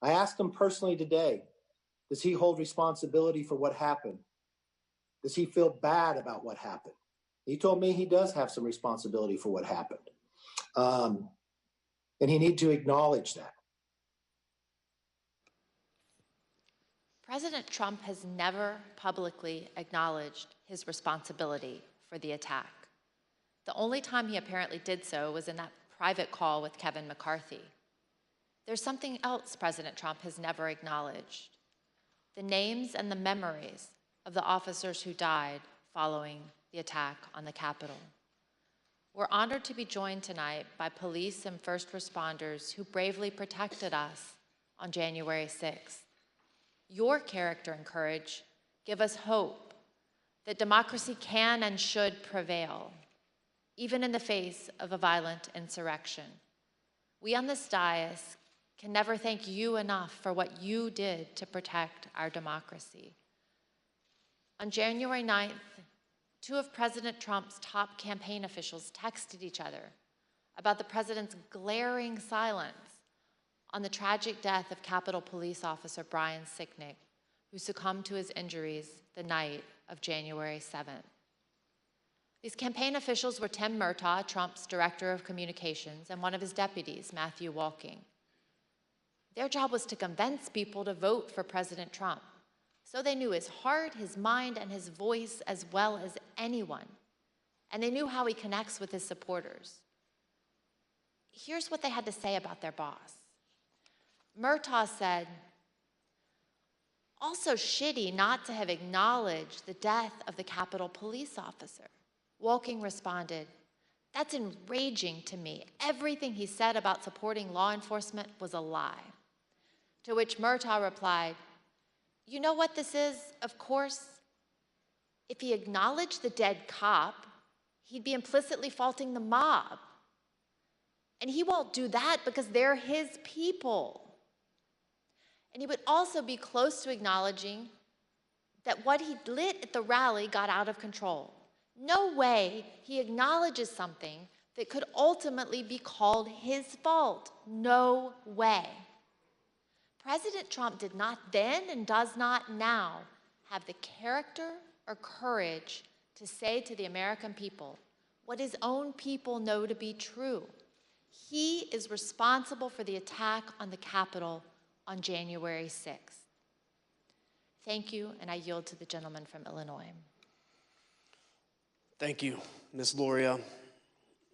I asked him personally today, does he hold responsibility for what happened? Does he feel bad about what happened? He told me he does have some responsibility for what happened. And he needs to acknowledge that. President Trump has never publicly acknowledged his responsibility for the attack. The only time he apparently did so was in that private call with Kevin McCarthy. There's something else President Trump has never acknowledged: the names and the memories of the officers who died following the attack on the Capitol. We're honored to be joined tonight by police and first responders who bravely protected us on January 6th. your character and courage give us hope that democracy can and should prevail, even in the face of a violent insurrection. We on this dais can never thank you enough for what you did to protect our democracy. On January 9th, two of President Trump's top campaign officials texted each other about the president's glaring silence on the tragic death of Capitol Police Officer Brian Sicknick, who succumbed to his injuries the night of January 7th. These campaign officials were Tim Murtaugh, Trump's director of communications, and one of his deputies, Matthew Walking. Their job was to convince people to vote for President Trump, so they knew his heart, his mind, and his voice as well as anyone, and they knew how he connects with his supporters. Here's what they had to say about their boss. Murtaugh said, "Also shitty not to have acknowledged the death of the Capitol Police officer." Walking responded, "That's enraging to me. Everything he said about supporting law enforcement was a lie." To which Murtaugh replied, "You know what this is, of course? If he acknowledged the dead cop, he'd be implicitly faulting the mob. And he won't do that because they're his people. And he would also be close to acknowledging that what he lit at the rally got out of control. No way he acknowledges something that could ultimately be called his fault. No way." President Trump did not then and does not now have the character or courage to say to the American people what his own people know to be true. He is responsible for the attack on the Capitol on January 6th. Thank you, and I yield to the gentleman from Illinois. Thank you, Ms. Loria.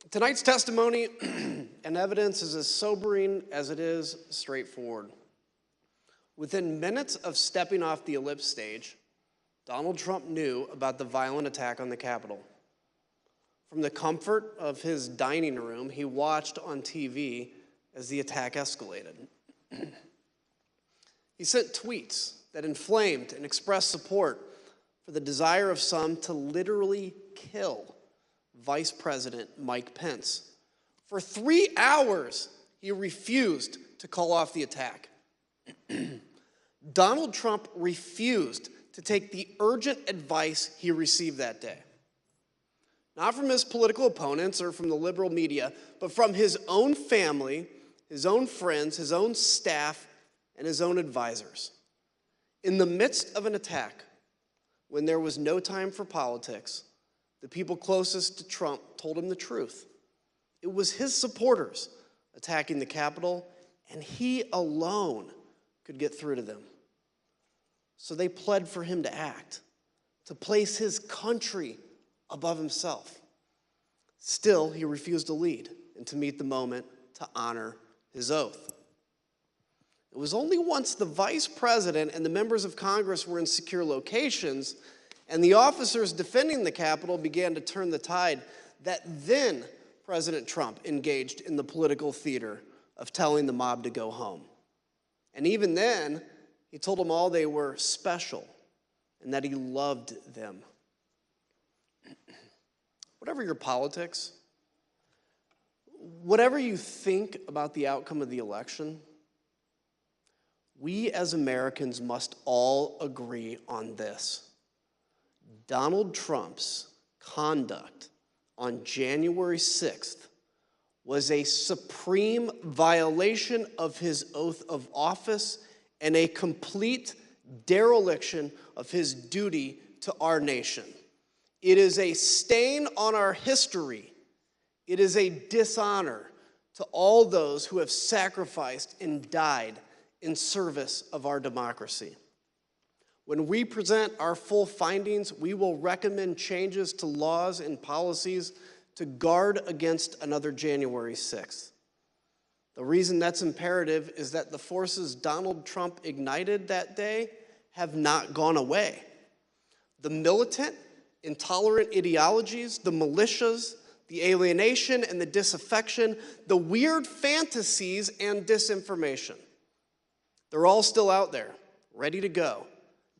Tonight's testimony and evidence is as sobering as it is straightforward. Within minutes of stepping off the ellipse stage, Donald Trump knew about the violent attack on the Capitol. From the comfort of his dining room, he watched on TV as the attack escalated. He sent tweets that inflamed and expressed support for the desire of some to literally kill Vice President Mike Pence. For 3 hours, he refused to call off the attack. Donald Trump refused to take the urgent advice he received that day. Not from his political opponents or from the liberal media, but from his own family, his own friends, his own staff, and his own advisors. In the midst of an attack, when there was no time for politics, the people closest to Trump told him the truth. It was his supporters attacking the Capitol, and he alone could get through to them. So they pled for him to act, to place his country above himself. Still, he refused to lead and to meet the moment to honor his oath. It was only once the vice president and the members of Congress were in secure locations and the officers defending the Capitol began to turn the tide that then President Trump engaged in the political theater of telling the mob to go home. And even then, he told them all they were special and that he loved them. Whatever your politics, whatever you think about the outcome of the election, we as Americans must all agree on this. Donald Trump's conduct on January 6th was a supreme violation of his oath of office and a complete dereliction of his duty to our nation. It is a stain on our history. It is a dishonor to all those who have sacrificed and died in service of our democracy. When we present our full findings, we will recommend changes to laws and policies to guard against another January 6th. The reason that's imperative is that the forces Donald Trump ignited that day have not gone away. The militant, intolerant ideologies, the militias, the alienation and the disaffection, the weird fantasies and disinformation. They're all still out there, ready to go.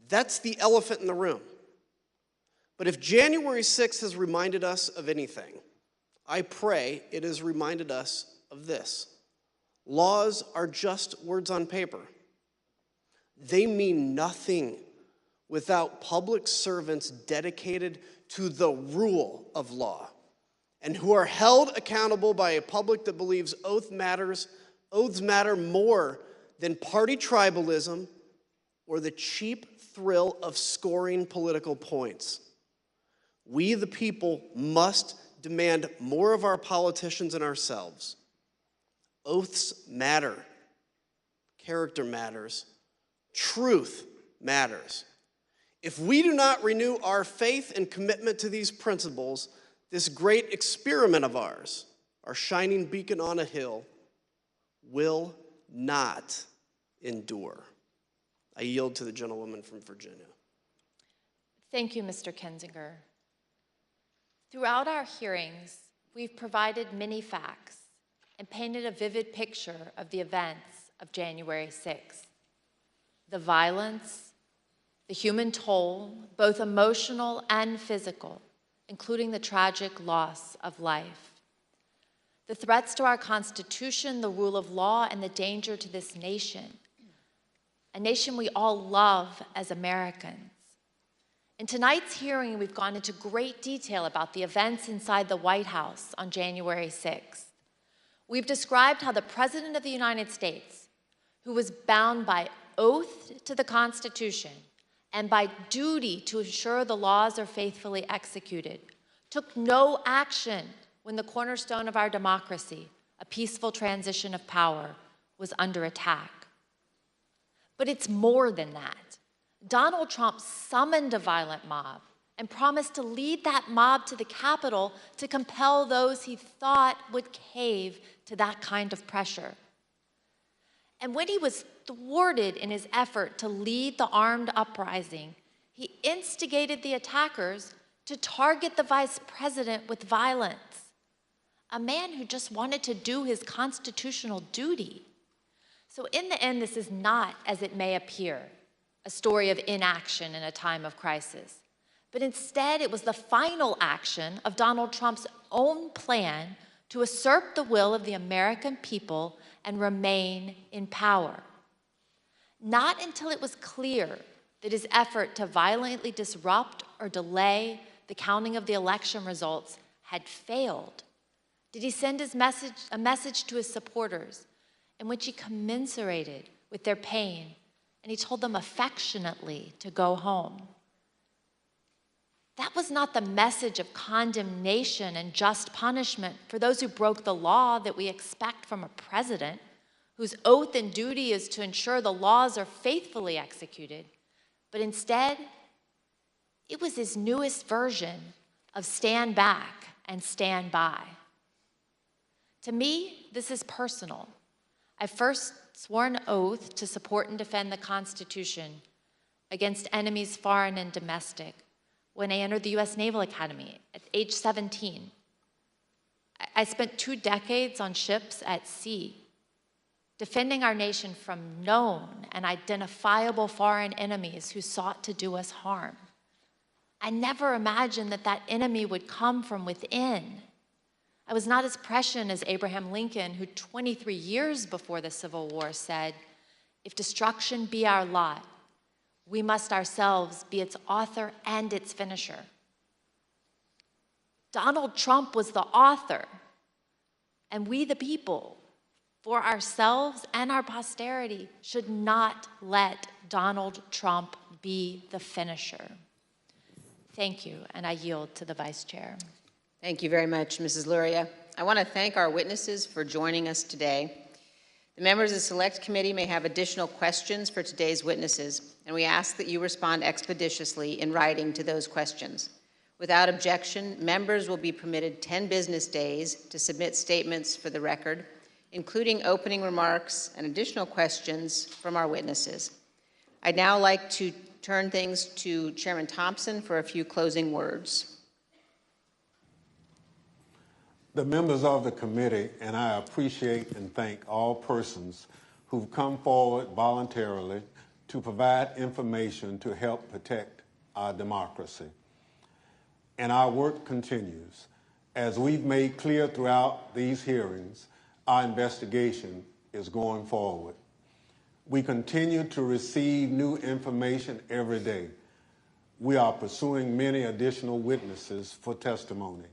That's the elephant in the room. But if January 6th has reminded us of anything, I pray it has reminded us of this. Laws are just words on paper. They mean nothing without public servants dedicated to the rule of law and who are held accountable by a public that believes oaths matter more than party tribalism or the cheap thrill of scoring political points. We, the people, must demand more of our politicians and ourselves. Oaths matter. Character matters. Truth matters. If we do not renew our faith and commitment to these principles, this great experiment of ours, our shining beacon on a hill, will not endure. I yield to the gentlewoman from Virginia. Thank you, Mr. Kinzinger. Throughout our hearings, we've provided many facts and painted a vivid picture of the events of January 6th. The violence, the human toll, both emotional and physical, including the tragic loss of life. The threats to our Constitution, the rule of law, and the danger to this nation, a nation we all love as Americans. In tonight's hearing, we've gone into great detail about the events inside the White House on January 6th. We've described how the President of the United States, who was bound by oath to the Constitution and by duty to ensure the laws are faithfully executed, took no action when the cornerstone of our democracy, a peaceful transition of power, was under attack. But it's more than that. Donald Trump summoned a violent mob and promised to lead that mob to the Capitol to compel those he thought would cave to that kind of pressure. And when he was thwarted in his effort to lead the armed uprising, he instigated the attackers to target the vice president with violence, a man who just wanted to do his constitutional duty. So in the end, this is not, as it may appear, a story of inaction in a time of crisis. But instead, it was the final action of Donald Trump's own plan to assert the will of the American people and remain in power. Not until it was clear that his effort to violently disrupt or delay the counting of the election results had failed did he send a message to his supporters in which he commiserated with their pain, and he told them affectionately to go home. That was not the message of condemnation and just punishment for those who broke the law that we expect from a president whose oath and duty is to ensure the laws are faithfully executed. But instead, it was his newest version of stand back and stand by. To me, this is personal. I first swore an oath to support and defend the Constitution against enemies foreign and domestic when I entered the U.S. Naval Academy at age 17. I spent 2 decades on ships at sea, defending our nation from known and identifiable foreign enemies who sought to do us harm. I never imagined that that enemy would come from within. I was not as prescient as Abraham Lincoln, who 23 years before the Civil War said, "If destruction be our lot, we must ourselves be its author and its finisher." Donald Trump was the author, and we the people, for ourselves and our posterity, should not let Donald Trump be the finisher. Thank you, and I yield to the Vice Chair. Thank you very much, Mrs. Luria. I want to thank our witnesses for joining us today. The members of the Select Committee may have additional questions for today's witnesses, and we ask that you respond expeditiously in writing to those questions. Without objection, members will be permitted 10 business days to submit statements for the record, including opening remarks and additional questions from our witnesses. I'd now like to turn things to Chairman Thompson for a few closing words. The members of the committee, and I appreciate and thank all persons who've come forward voluntarily to provide information to help protect our democracy. And our work continues. As we've made clear throughout these hearings, our investigation is going forward. We continue to receive new information every day. We are pursuing many additional witnesses for testimony.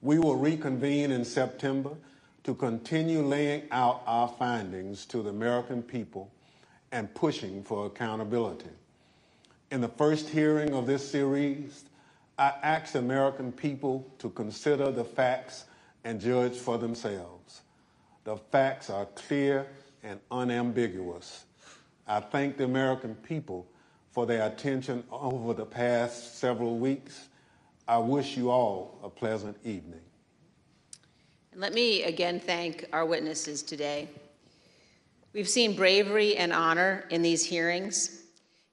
We will reconvene in September to continue laying out our findings to the American people and pushing for accountability. In the first hearing of this series, I asked the American people to consider the facts and judge for themselves. The facts are clear and unambiguous. I thank the American people for their attention over the past several weeks. I wish you all a pleasant evening. And let me again thank our witnesses today. We've seen bravery and honor in these hearings,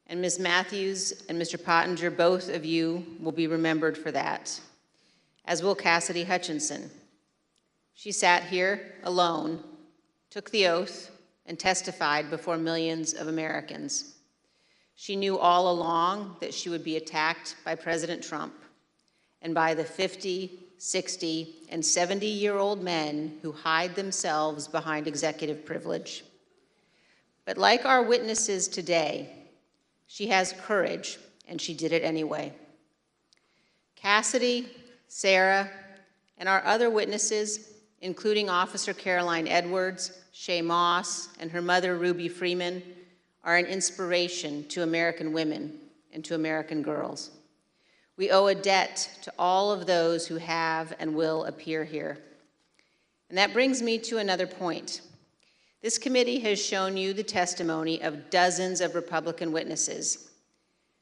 and Ms. Matthews and Mr. Pottinger, both of you will be remembered for that, as will Cassidy Hutchinson. She sat here alone, took the oath, and testified before millions of Americans. She knew all along that she would be attacked by President Trump and by the 50, 60, and 70-year-old men who hide themselves behind executive privilege. But like our witnesses today, she has courage, and she did it anyway. Cassidy, Sarah, and our other witnesses, including Officer Caroline Edwards, Shay Moss, and her mother, Ruby Freeman, are an inspiration to American women and to American girls. We owe a debt to all of those who have and will appear here. And that brings me to another point. This committee has shown you the testimony of dozens of Republican witnesses,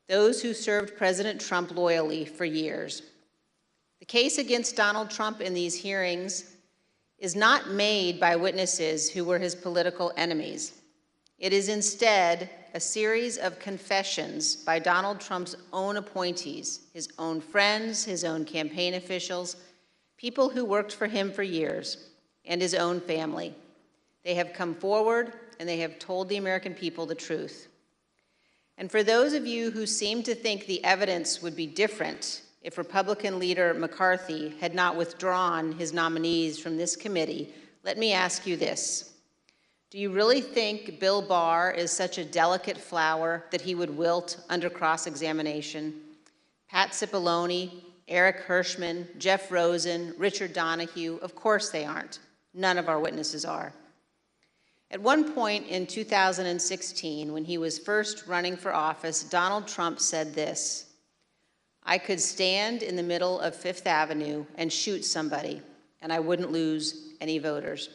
those who served President Trump loyally for years. The case against Donald Trump in these hearings is not made by witnesses who were his political enemies. It is instead a series of confessions by Donald Trump's own appointees, his own friends, his own campaign officials, people who worked for him for years, and his own family. They have come forward and they have told the American people the truth. And for those of you who seem to think the evidence would be different if Republican leader McCarthy had not withdrawn his nominees from this committee, let me ask you this. Do you really think Bill Barr is such a delicate flower that he would wilt under cross-examination? Pat Cipollone, Eric Hirschman, Jeff Rosen, Richard Donahue, of course they aren't. None of our witnesses are. At one point in 2016, when he was first running for office, Donald Trump said this: "I could stand in the middle of Fifth Avenue and shoot somebody, and I wouldn't lose any voters."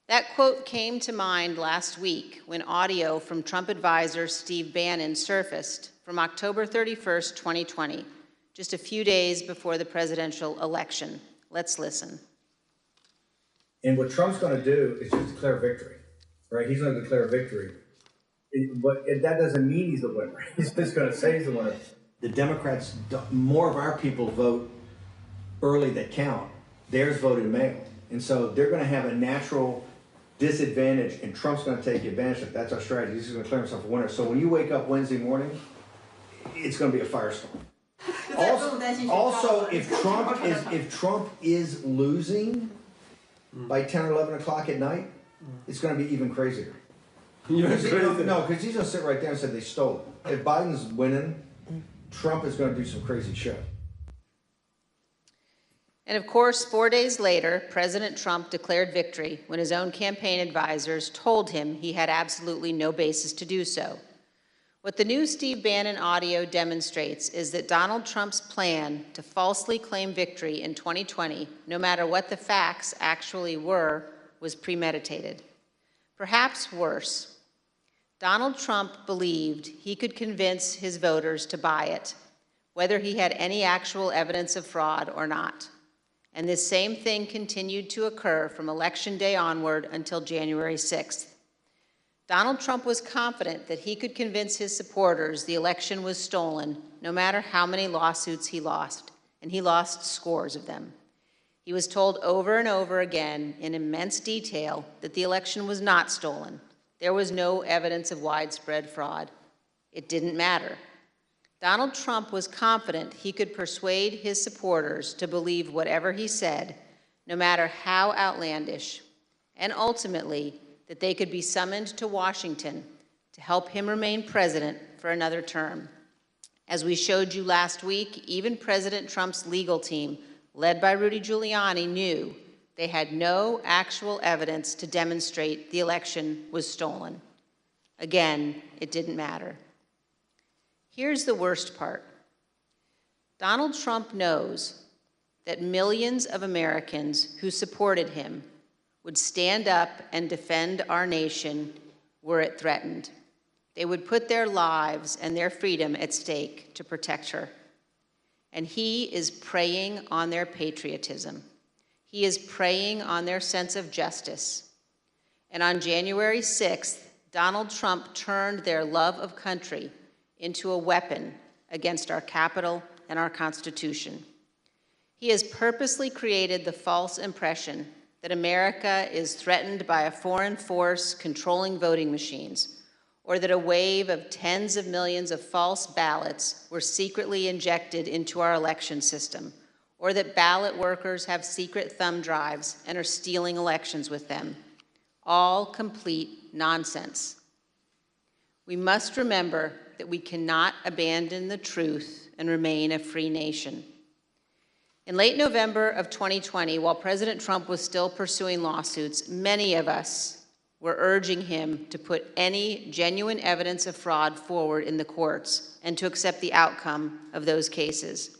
That quote came to mind last week when audio from Trump advisor Steve Bannon surfaced from October 31st, 2020, just a few days before the presidential election. Let's listen. And what Trump's going to do is just declare victory, right? He's going to declare victory. But that doesn't mean he's the winner. He's just going to say he's the winner. The Democrats, more of our people vote early that count. Theirs voted mail. And so they're going to have a natural disadvantage, and Trump's going to take advantage of it. That's our strategy. He's going to declare himself a winner. So when you wake up Wednesday morning, it's going to be a firestorm. Also, if Trump is losing by 10 or 11 o'clock at night, it's going to be even crazier. No, because he's going to sit right there and say they stole it. If Biden's winning, Trump is going to do some crazy shit. And of course, 4 days later, President Trump declared victory when his own campaign advisors told him he had absolutely no basis to do so. What the new Steve Bannon audio demonstrates is that Donald Trump's plan to falsely claim victory in 2020, no matter what the facts actually were, was premeditated. Perhaps worse, Donald Trump believed he could convince his voters to buy it, whether he had any actual evidence of fraud or not. And this same thing continued to occur from Election Day onward until January 6th. Donald Trump was confident that he could convince his supporters the election was stolen, no matter how many lawsuits he lost, and he lost scores of them. He was told over and over again in immense detail that the election was not stolen, There was no evidence of widespread fraud. It didn't matter. Donald Trump was confident he could persuade his supporters to believe whatever he said, no matter how outlandish, and ultimately that they could be summoned to Washington to help him remain president for another term. As we showed you last week, even President Trump's legal team, led by Rudy Giuliani, knew they had no actual evidence to demonstrate the election was stolen. Again, it didn't matter. Here's the worst part. Donald Trump knows that millions of Americans who supported him would stand up and defend our nation were it threatened. They would put their lives and their freedom at stake to protect her. And he is preying on their patriotism. He is preying on their sense of justice. And on January 6th, Donald Trump turned their love of country into a weapon against our Capitol and our Constitution. He has purposely created the false impression that America is threatened by a foreign force controlling voting machines, or that a wave of tens of millions of false ballots were secretly injected into our election system, or that ballot workers have secret thumb drives and are stealing elections with them. All complete nonsense. We must remember that we cannot abandon the truth and remain a free nation. In late November of 2020, while President Trump was still pursuing lawsuits, many of us were urging him to put any genuine evidence of fraud forward in the courts and to accept the outcome of those cases.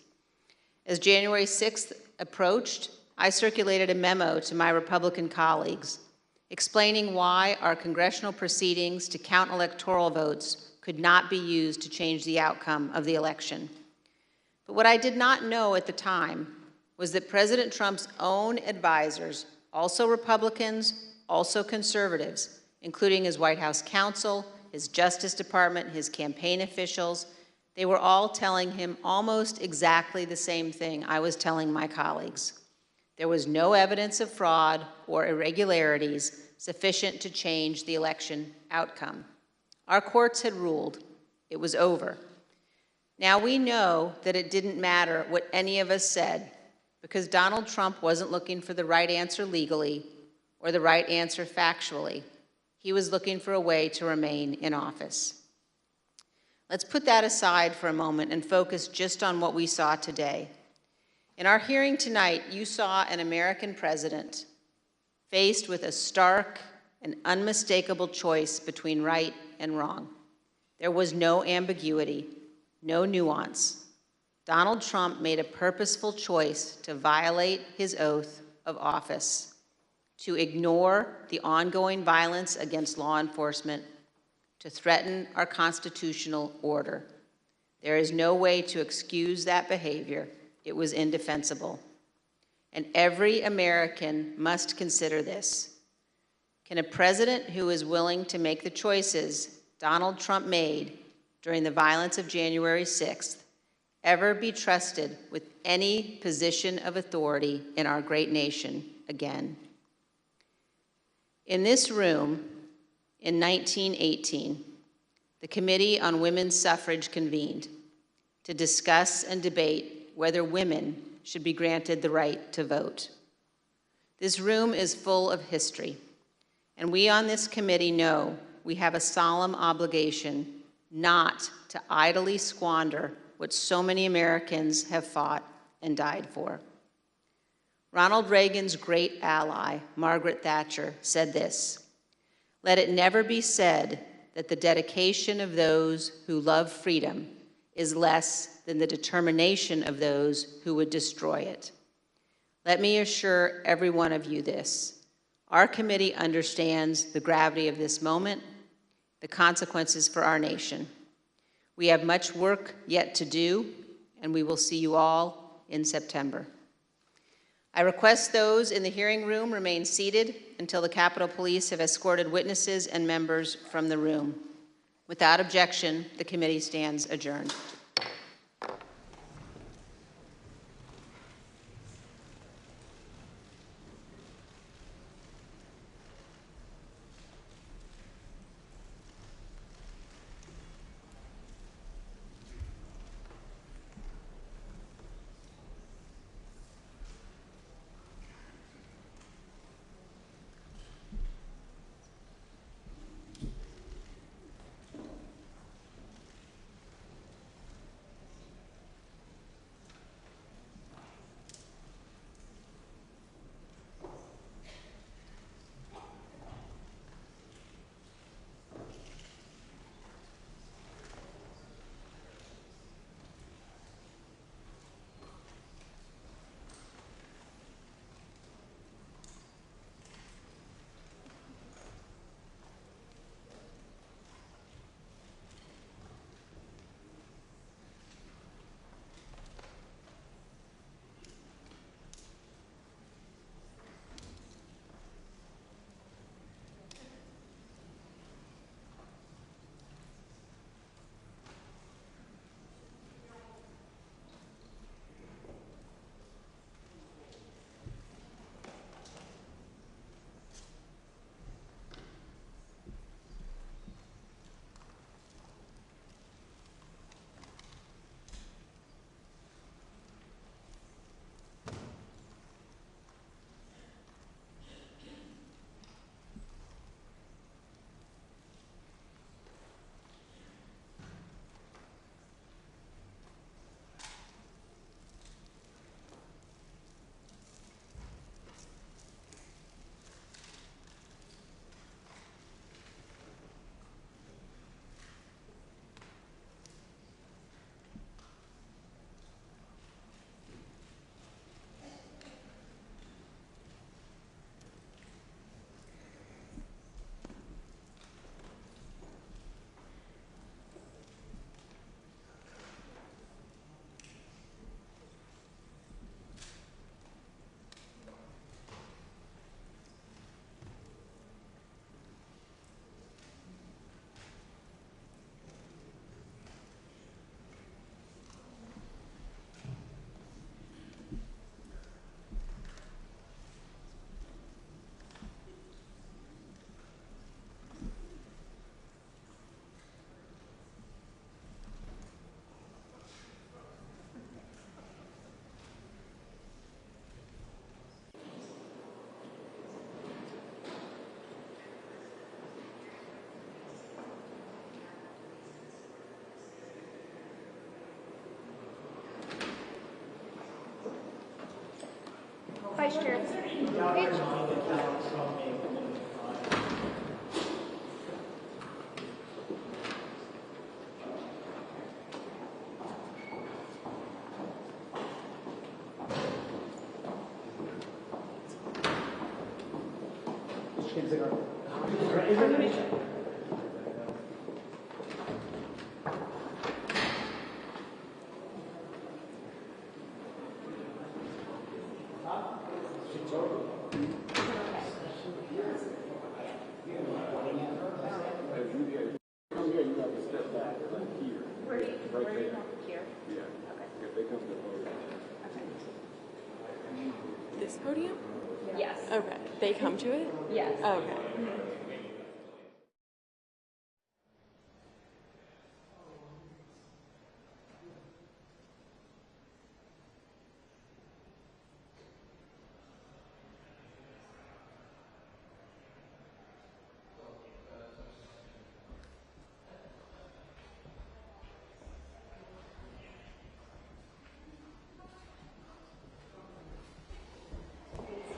As January 6th approached, I circulated a memo to my Republican colleagues explaining why our congressional proceedings to count electoral votes could not be used to change the outcome of the election. But what I did not know at the time was that President Trump's own advisors, also Republicans, also conservatives, including his White House counsel, his Justice Department, his campaign officials, they were all telling him almost exactly the same thing I was telling my colleagues. There was no evidence of fraud or irregularities sufficient to change the election outcome. Our courts had ruled. It was over. Now we know that it didn't matter what any of us said because Donald Trump wasn't looking for the right answer legally or the right answer factually. He was looking for a way to remain in office. Let's put that aside for a moment and focus just on what we saw today. In our hearing tonight, you saw an American president faced with a stark and unmistakable choice between right and wrong. There was no ambiguity, no nuance. Donald Trump made a purposeful choice to violate his oath of office, to ignore the ongoing violence against law enforcement, to threaten our constitutional order. There is no way to excuse that behavior. It was indefensible. And every American must consider this. Can a president who is willing to make the choices Donald Trump made during the violence of January 6th ever be trusted with any position of authority in our great nation again? In this room, in 1918, the Committee on Women's Suffrage convened to discuss and debate whether women should be granted the right to vote. This room is full of history, and we on this committee know we have a solemn obligation not to idly squander what so many Americans have fought and died for. Ronald Reagan's great ally, Margaret Thatcher, said this: "Let it never be said that the dedication of those who love freedom is less than the determination of those who would destroy it." Let me assure every one of you this: our committee understands the gravity of this moment, the consequences for our nation. We have much work yet to do, and we will see you all in September. I request those in the hearing room remain seated until the Capitol Police have escorted witnesses and members from the room. Without objection, the committee stands adjourned. This podium? Yes. Okay. They come to it? Yes. Okay.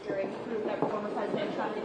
During that former president Trump.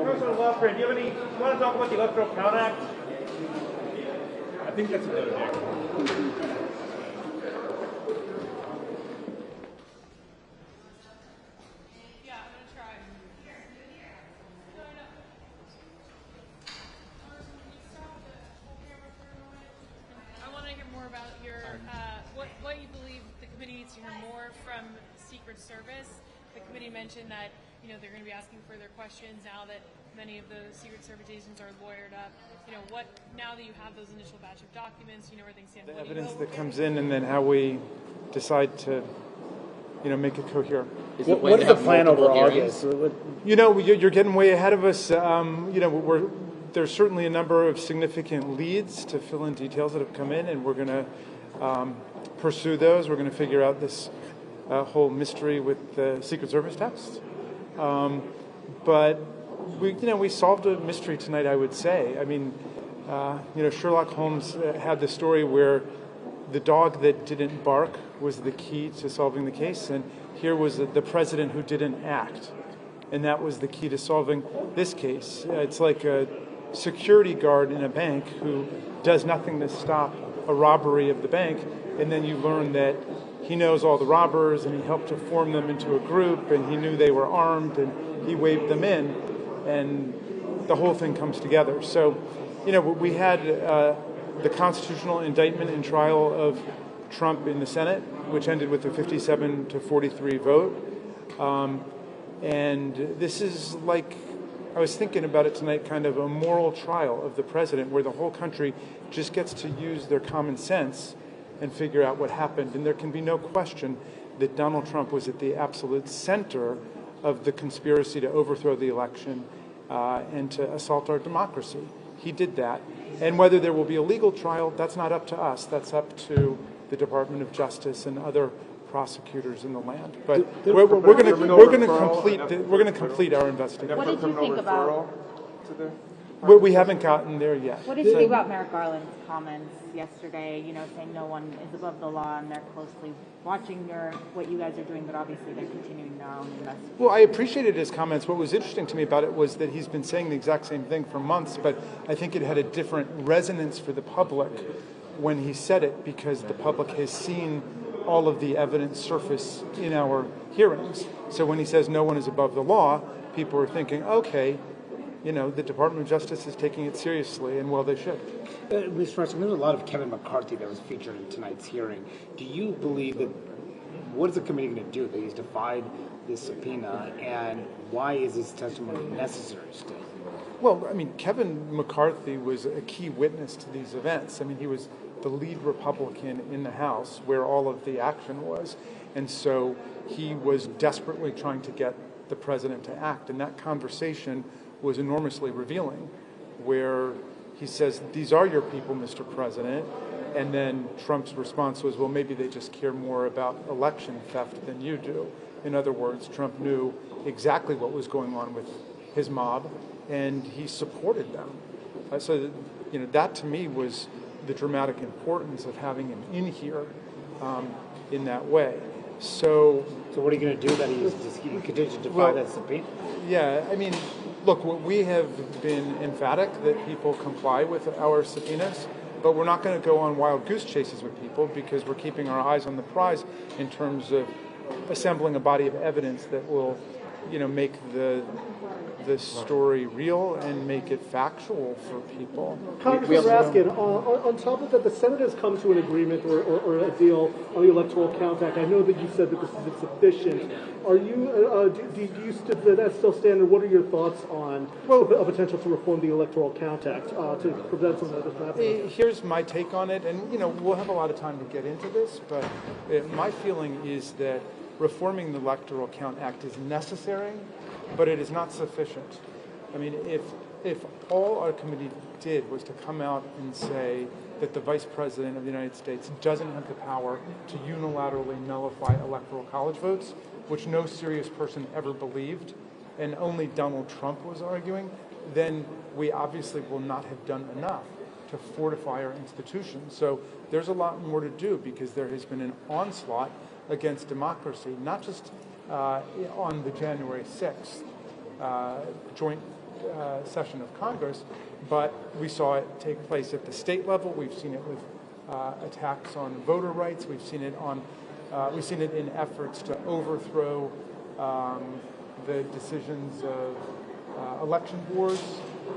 Congressman Lofgren, do you want to talk about the Electoral Count Act? I think that's another day. I want to hear more about your what you believe the committee needs to hear more from Secret Service. The committee mentioned that they're going to be asking further questions now that many of the Secret Service agents are lawyered up. What now that you have those initial batch of documents, where things stand. The evidence that comes in, and then how we decide to, make it coherent. What's the plan over August? You're getting way ahead of us. We're there's certainly a number of significant leads to fill in details that have come in, and we're going to pursue those. We're going to figure out this whole mystery with the Secret Service text. But we solved a mystery tonight, I would say. I mean, Sherlock Holmes had the story where the dog that didn't bark was the key to solving the case, and here was the president who didn't act, and that was the key to solving this case. It's like a security guard in a bank who does nothing to stop a robbery of the bank, and then you learn that he knows all the robbers, and he helped to form them into a group, and he knew they were armed, and he waved them in, and the whole thing comes together. So, we had the constitutional indictment and trial of Trump in the Senate, which ended with a 57-43 vote. And this is like, I was thinking about it tonight, kind of a moral trial of the president where the whole country just gets to use their common sense and figure out what happened. And there can be no question that Donald Trump was at the absolute center of the conspiracy to overthrow the election and to assault our democracy. He did that. And whether there will be a legal trial, that's not up to us. That's up to the Department of Justice and other prosecutors in the land. But we're going to complete our investigation. What did you think about? We haven't gotten there yet. What did you think about Merrick Garland's comments yesterday? Saying no one is above the law and they're closely watching what you guys are doing, but obviously they're continuing their own investigation. Well, I appreciated his comments. What was interesting to me about it was that he's been saying the exact same thing for months, but I think it had a different resonance for the public when he said it, because the public has seen all of the evidence surface in our hearings. So when he says no one is above the law, people are thinking, okay, the Department of Justice is taking it seriously, and well, they should. Mr. President, there was a lot of Kevin McCarthy that was featured in tonight's hearing. Do you believe that, what is the committee going to do? That he's defied this subpoena, and why is his testimony necessary still? Well, Kevin McCarthy was a key witness to these events. He was the lead Republican in the House where all of the action was, and so he was desperately trying to get the president to act, and that conversation was enormously revealing, where he says, these are your people, Mr. President, and then Trump's response was, well, maybe they just care more about election theft than you do. In other words, Trump knew exactly what was going on with his mob, and he supported them. So, that to me was the dramatic importance of having him in here in that way. So what are you going to do that he continues to defy that subpoena? Yeah, look, we have been emphatic that people comply with our subpoenas, but we're not going to go on wild goose chases with people because we're keeping our eyes on the prize in terms of assembling a body of evidence that will, make the story real and make it factual for people. Congressman Raskin, on top of that, the Senate has come to an agreement or a deal on the Electoral Count Act. I know that you said that this is insufficient. Are you, does that still stand, or what are your thoughts on a potential to reform the Electoral Count Act to prevent some of this happening? Here's my take on it, and we'll have a lot of time to get into this, but my feeling is that reforming the Electoral Count Act is necessary, but it is not sufficient. If all our committee did was to come out and say that the Vice President of the United States doesn't have the power to unilaterally nullify Electoral College votes, which no serious person ever believed, and only Donald Trump was arguing, then we obviously will not have done enough to fortify our institutions. So there's a lot more to do because there has been an onslaught against democracy, not just on the January 6th joint session of Congress, but we saw it take place at the state level. We've seen it with attacks on voter rights. We've seen it in efforts to overthrow the decisions of election boards,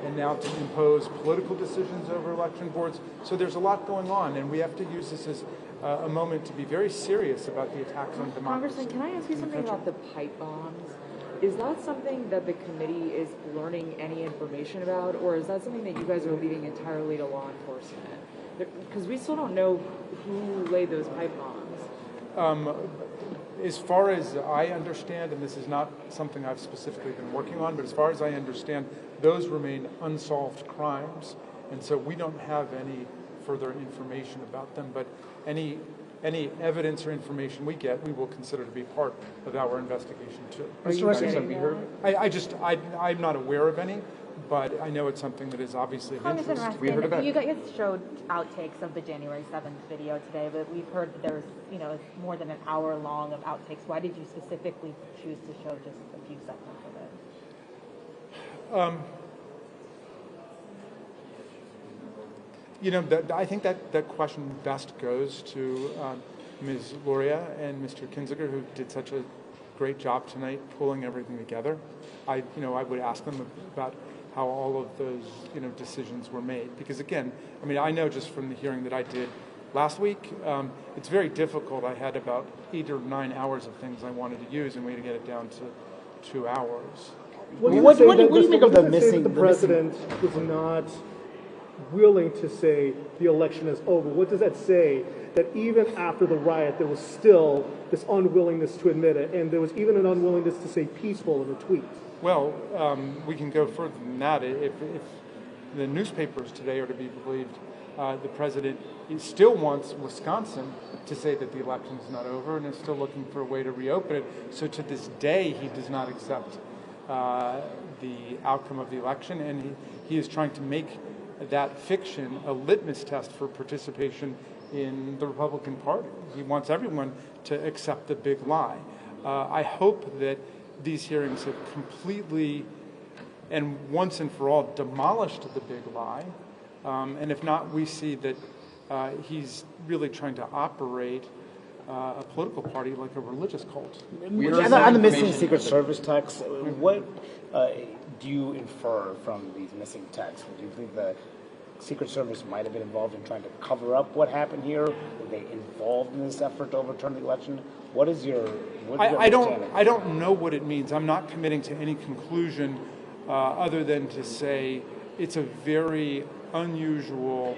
and now to impose political decisions over election boards. So there's a lot going on, and we have to use this as a moment to be very serious about the attacks on democracy. Congressman, can I ask you something about the pipe bombs? Is that something that the committee is learning any information about, or is that something that you guys are leaving entirely to law enforcement? Because we still don't know who laid those pipe bombs. as far as I understand, and this is not something I've specifically been working on, but as far as I understand, those remain unsolved crimes, and so we don't have any further information about them. But any evidence or information we get, we will consider to be part of our investigation too. I'm not aware of any, but I know it's something that is obviously of Congressman interest. Raskin, you guys showed outtakes of the January 7th video today, but we've heard that there's, more than an hour long of outtakes. Why did you specifically choose to show just a few seconds of it? I think that question best goes to Ms. Luria and Mr. Kinzinger, who did such a great job tonight pulling everything together. I would ask them about how all of those, decisions were made. Because again, I know just from the hearing that I did last week, it's very difficult. I had about 8 or 9 hours of things I wanted to use, and we had to get it down to 2 hours. What do you think of the missing? The president was not willing to say the election is over. What does that say? That even after the riot, there was still this unwillingness to admit it, and there was even an unwillingness to say peaceful in the tweet. Well, we can go further than that. If the newspapers today are to be believed, the president still wants Wisconsin to say that the election is not over and is still looking for a way to reopen it. So to this day, he does not accept the outcome of the election, and he is trying to make that fiction a litmus test for participation in the Republican Party. He wants everyone to accept the big lie. I hope that these hearings have completely and once and for all demolished the big lie. And if not, we see that he's really trying to operate a political party like a religious cult. On the missing Secret Service texts, what do you infer from these missing texts? Do you think the Secret Service might have been involved in trying to cover up what happened here? Were they involved in this effort to overturn the election? What is your understanding? I don't know what it means. I'm not committing to any conclusion other than to say it's a very unusual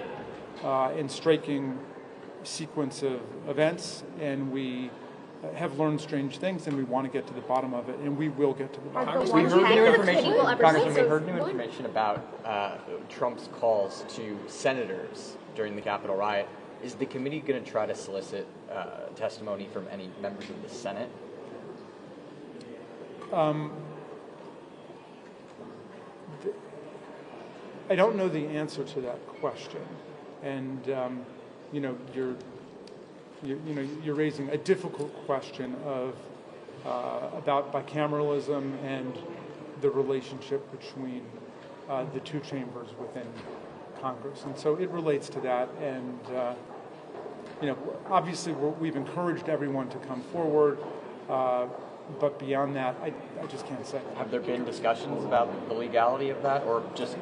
and striking sequence of events, and we have learned strange things, and we want to get to the bottom of it, and we will get to the bottom of it. We heard new information, Congressman, we heard new information about Trump's calls to senators during the Capitol riot. Is the committee going to try to solicit testimony from any members of the Senate? I don't know the answer to that question, and you're raising a difficult question of about bicameralism and the relationship between the two chambers within Congress, and so it relates to that. And obviously we've encouraged everyone to come forward, but beyond that, I just can't say. Have there been discussions about the legality of that, or just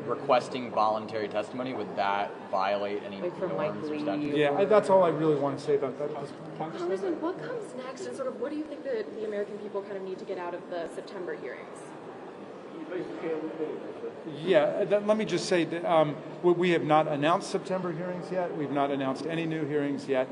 requesting voluntary testimony? Would that violate any norms or statutes? Yeah, that's all I really want to say about that at this point. Congressman, what comes next, and sort of what do you think that the American people kind of need to get out of the September hearings? Yeah, let me just say that we have not announced September hearings yet. We've not announced any new hearings yet.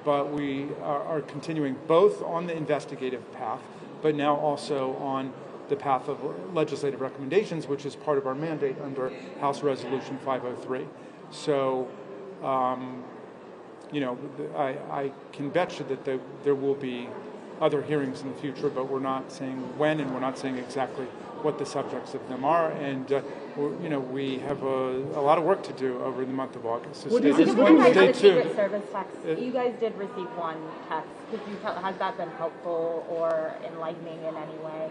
But we are continuing both on the investigative path, but now also on the path of legislative recommendations, which is part of our mandate under House Resolution 503. So, I can bet you that there will be other hearings in the future, but we're not saying when, and we're not saying exactly what the subjects of them are. And we have a lot of work to do over the month of August. So stay tuned. Secret Service text. You guys did receive one text. Could you tell? Has that been helpful or enlightening in any way?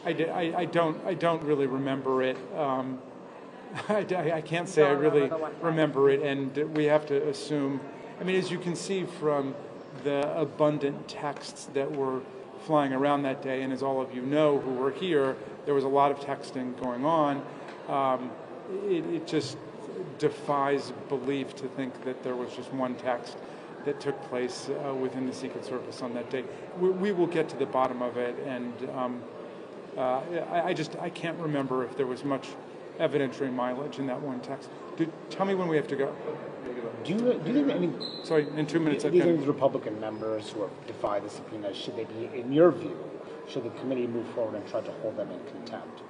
I don't really remember it. I can't say I really remember it, and we have to assume. As you can see from the abundant texts that were flying around that day, and as all of you know who were here, there was a lot of texting going on. It just defies belief to think that there was just one text that took place within the Secret Service on that day. We will get to the bottom of it, and I can't remember if there was much evidentiary mileage in that one text. Tell me when we have to go. Do you think, I mean, sorry, in 2 minutes. These Republican members who have defied the subpoena, should they be, in your view, should the committee move forward and try to hold them in contempt?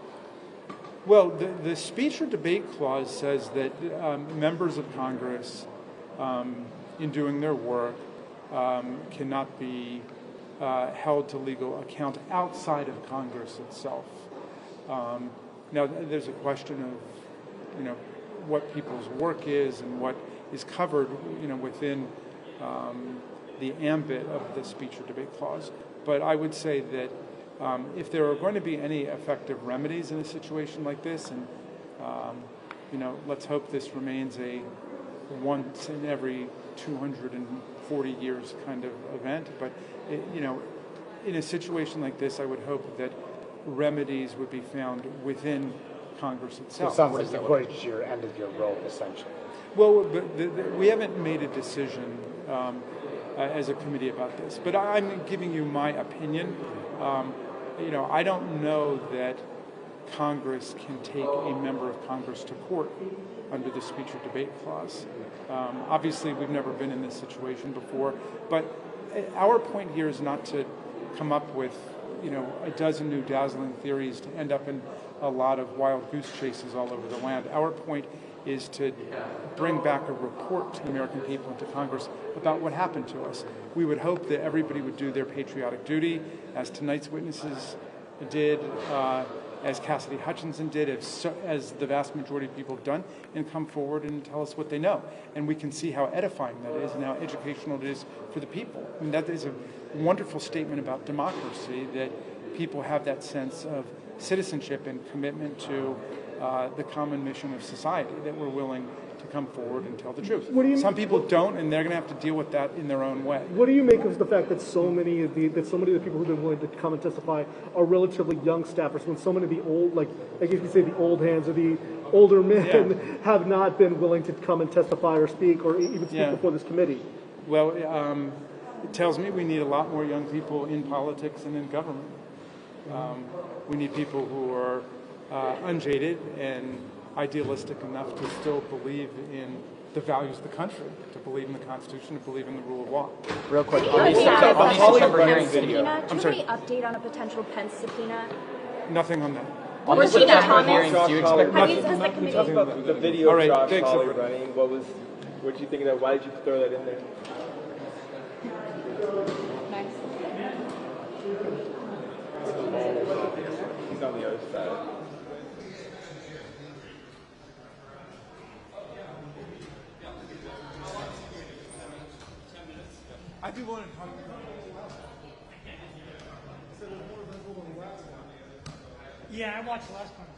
Well, the speech or debate clause says that members of Congress, in doing their work, cannot be held to legal account outside of Congress itself. Now, there's a question of, what people's work is and what is covered, within the ambit of the speech or debate clause. But I would say that if there are going to be any effective remedies in a situation like this, and let's hope this remains a once in every 240 years kind of event. But in a situation like this, I would hope that remedies would be found within Congress itself. It sounds like you've reached your end of your rope, essentially. Well, but we haven't made a decision as a committee about this, but I'm giving you my opinion. I don't know that Congress can take a member of Congress to court under the speech or debate clause. Obviously, we've never been in this situation before, but our point here is not to come up with, a dozen new dazzling theories to end up in a lot of wild goose chases all over the land. Our point is to bring back a report to the American people and to Congress about what happened to us. We would hope that everybody would do their patriotic duty, as tonight's witnesses did, as Cassidy Hutchinson did, as the vast majority of people have done, and come forward and tell us what they know. And we can see how edifying that is and how educational it is for the people. I mean, that is a wonderful statement about democracy, that people have that sense of citizenship and commitment to the common mission of society, that we're willing to come forward and tell the truth. Some people don't, and they're going to have to deal with that in their own way. What do you make of the fact that so many of the people who've been willing to come and testify are relatively young staffers, when so many of the old, like I guess you could say the old hands or the older men have not been willing to come and testify or speak or even speak before this committee? Well, it tells me we need a lot more young people in politics and in government. We need people who are unjaded and idealistic enough to still believe in the values of the country, to believe in the Constitution, to believe in the rule of law. Real quick, Do you have any update on a potential Pence subpoena? Nothing on that. On the September hearings, do you expect Talk about the video of Josh thanks, Hawley running. What did you think of that? Why did you throw that in there? He's on the other side. I do want to talk about Yeah, I watched the last one.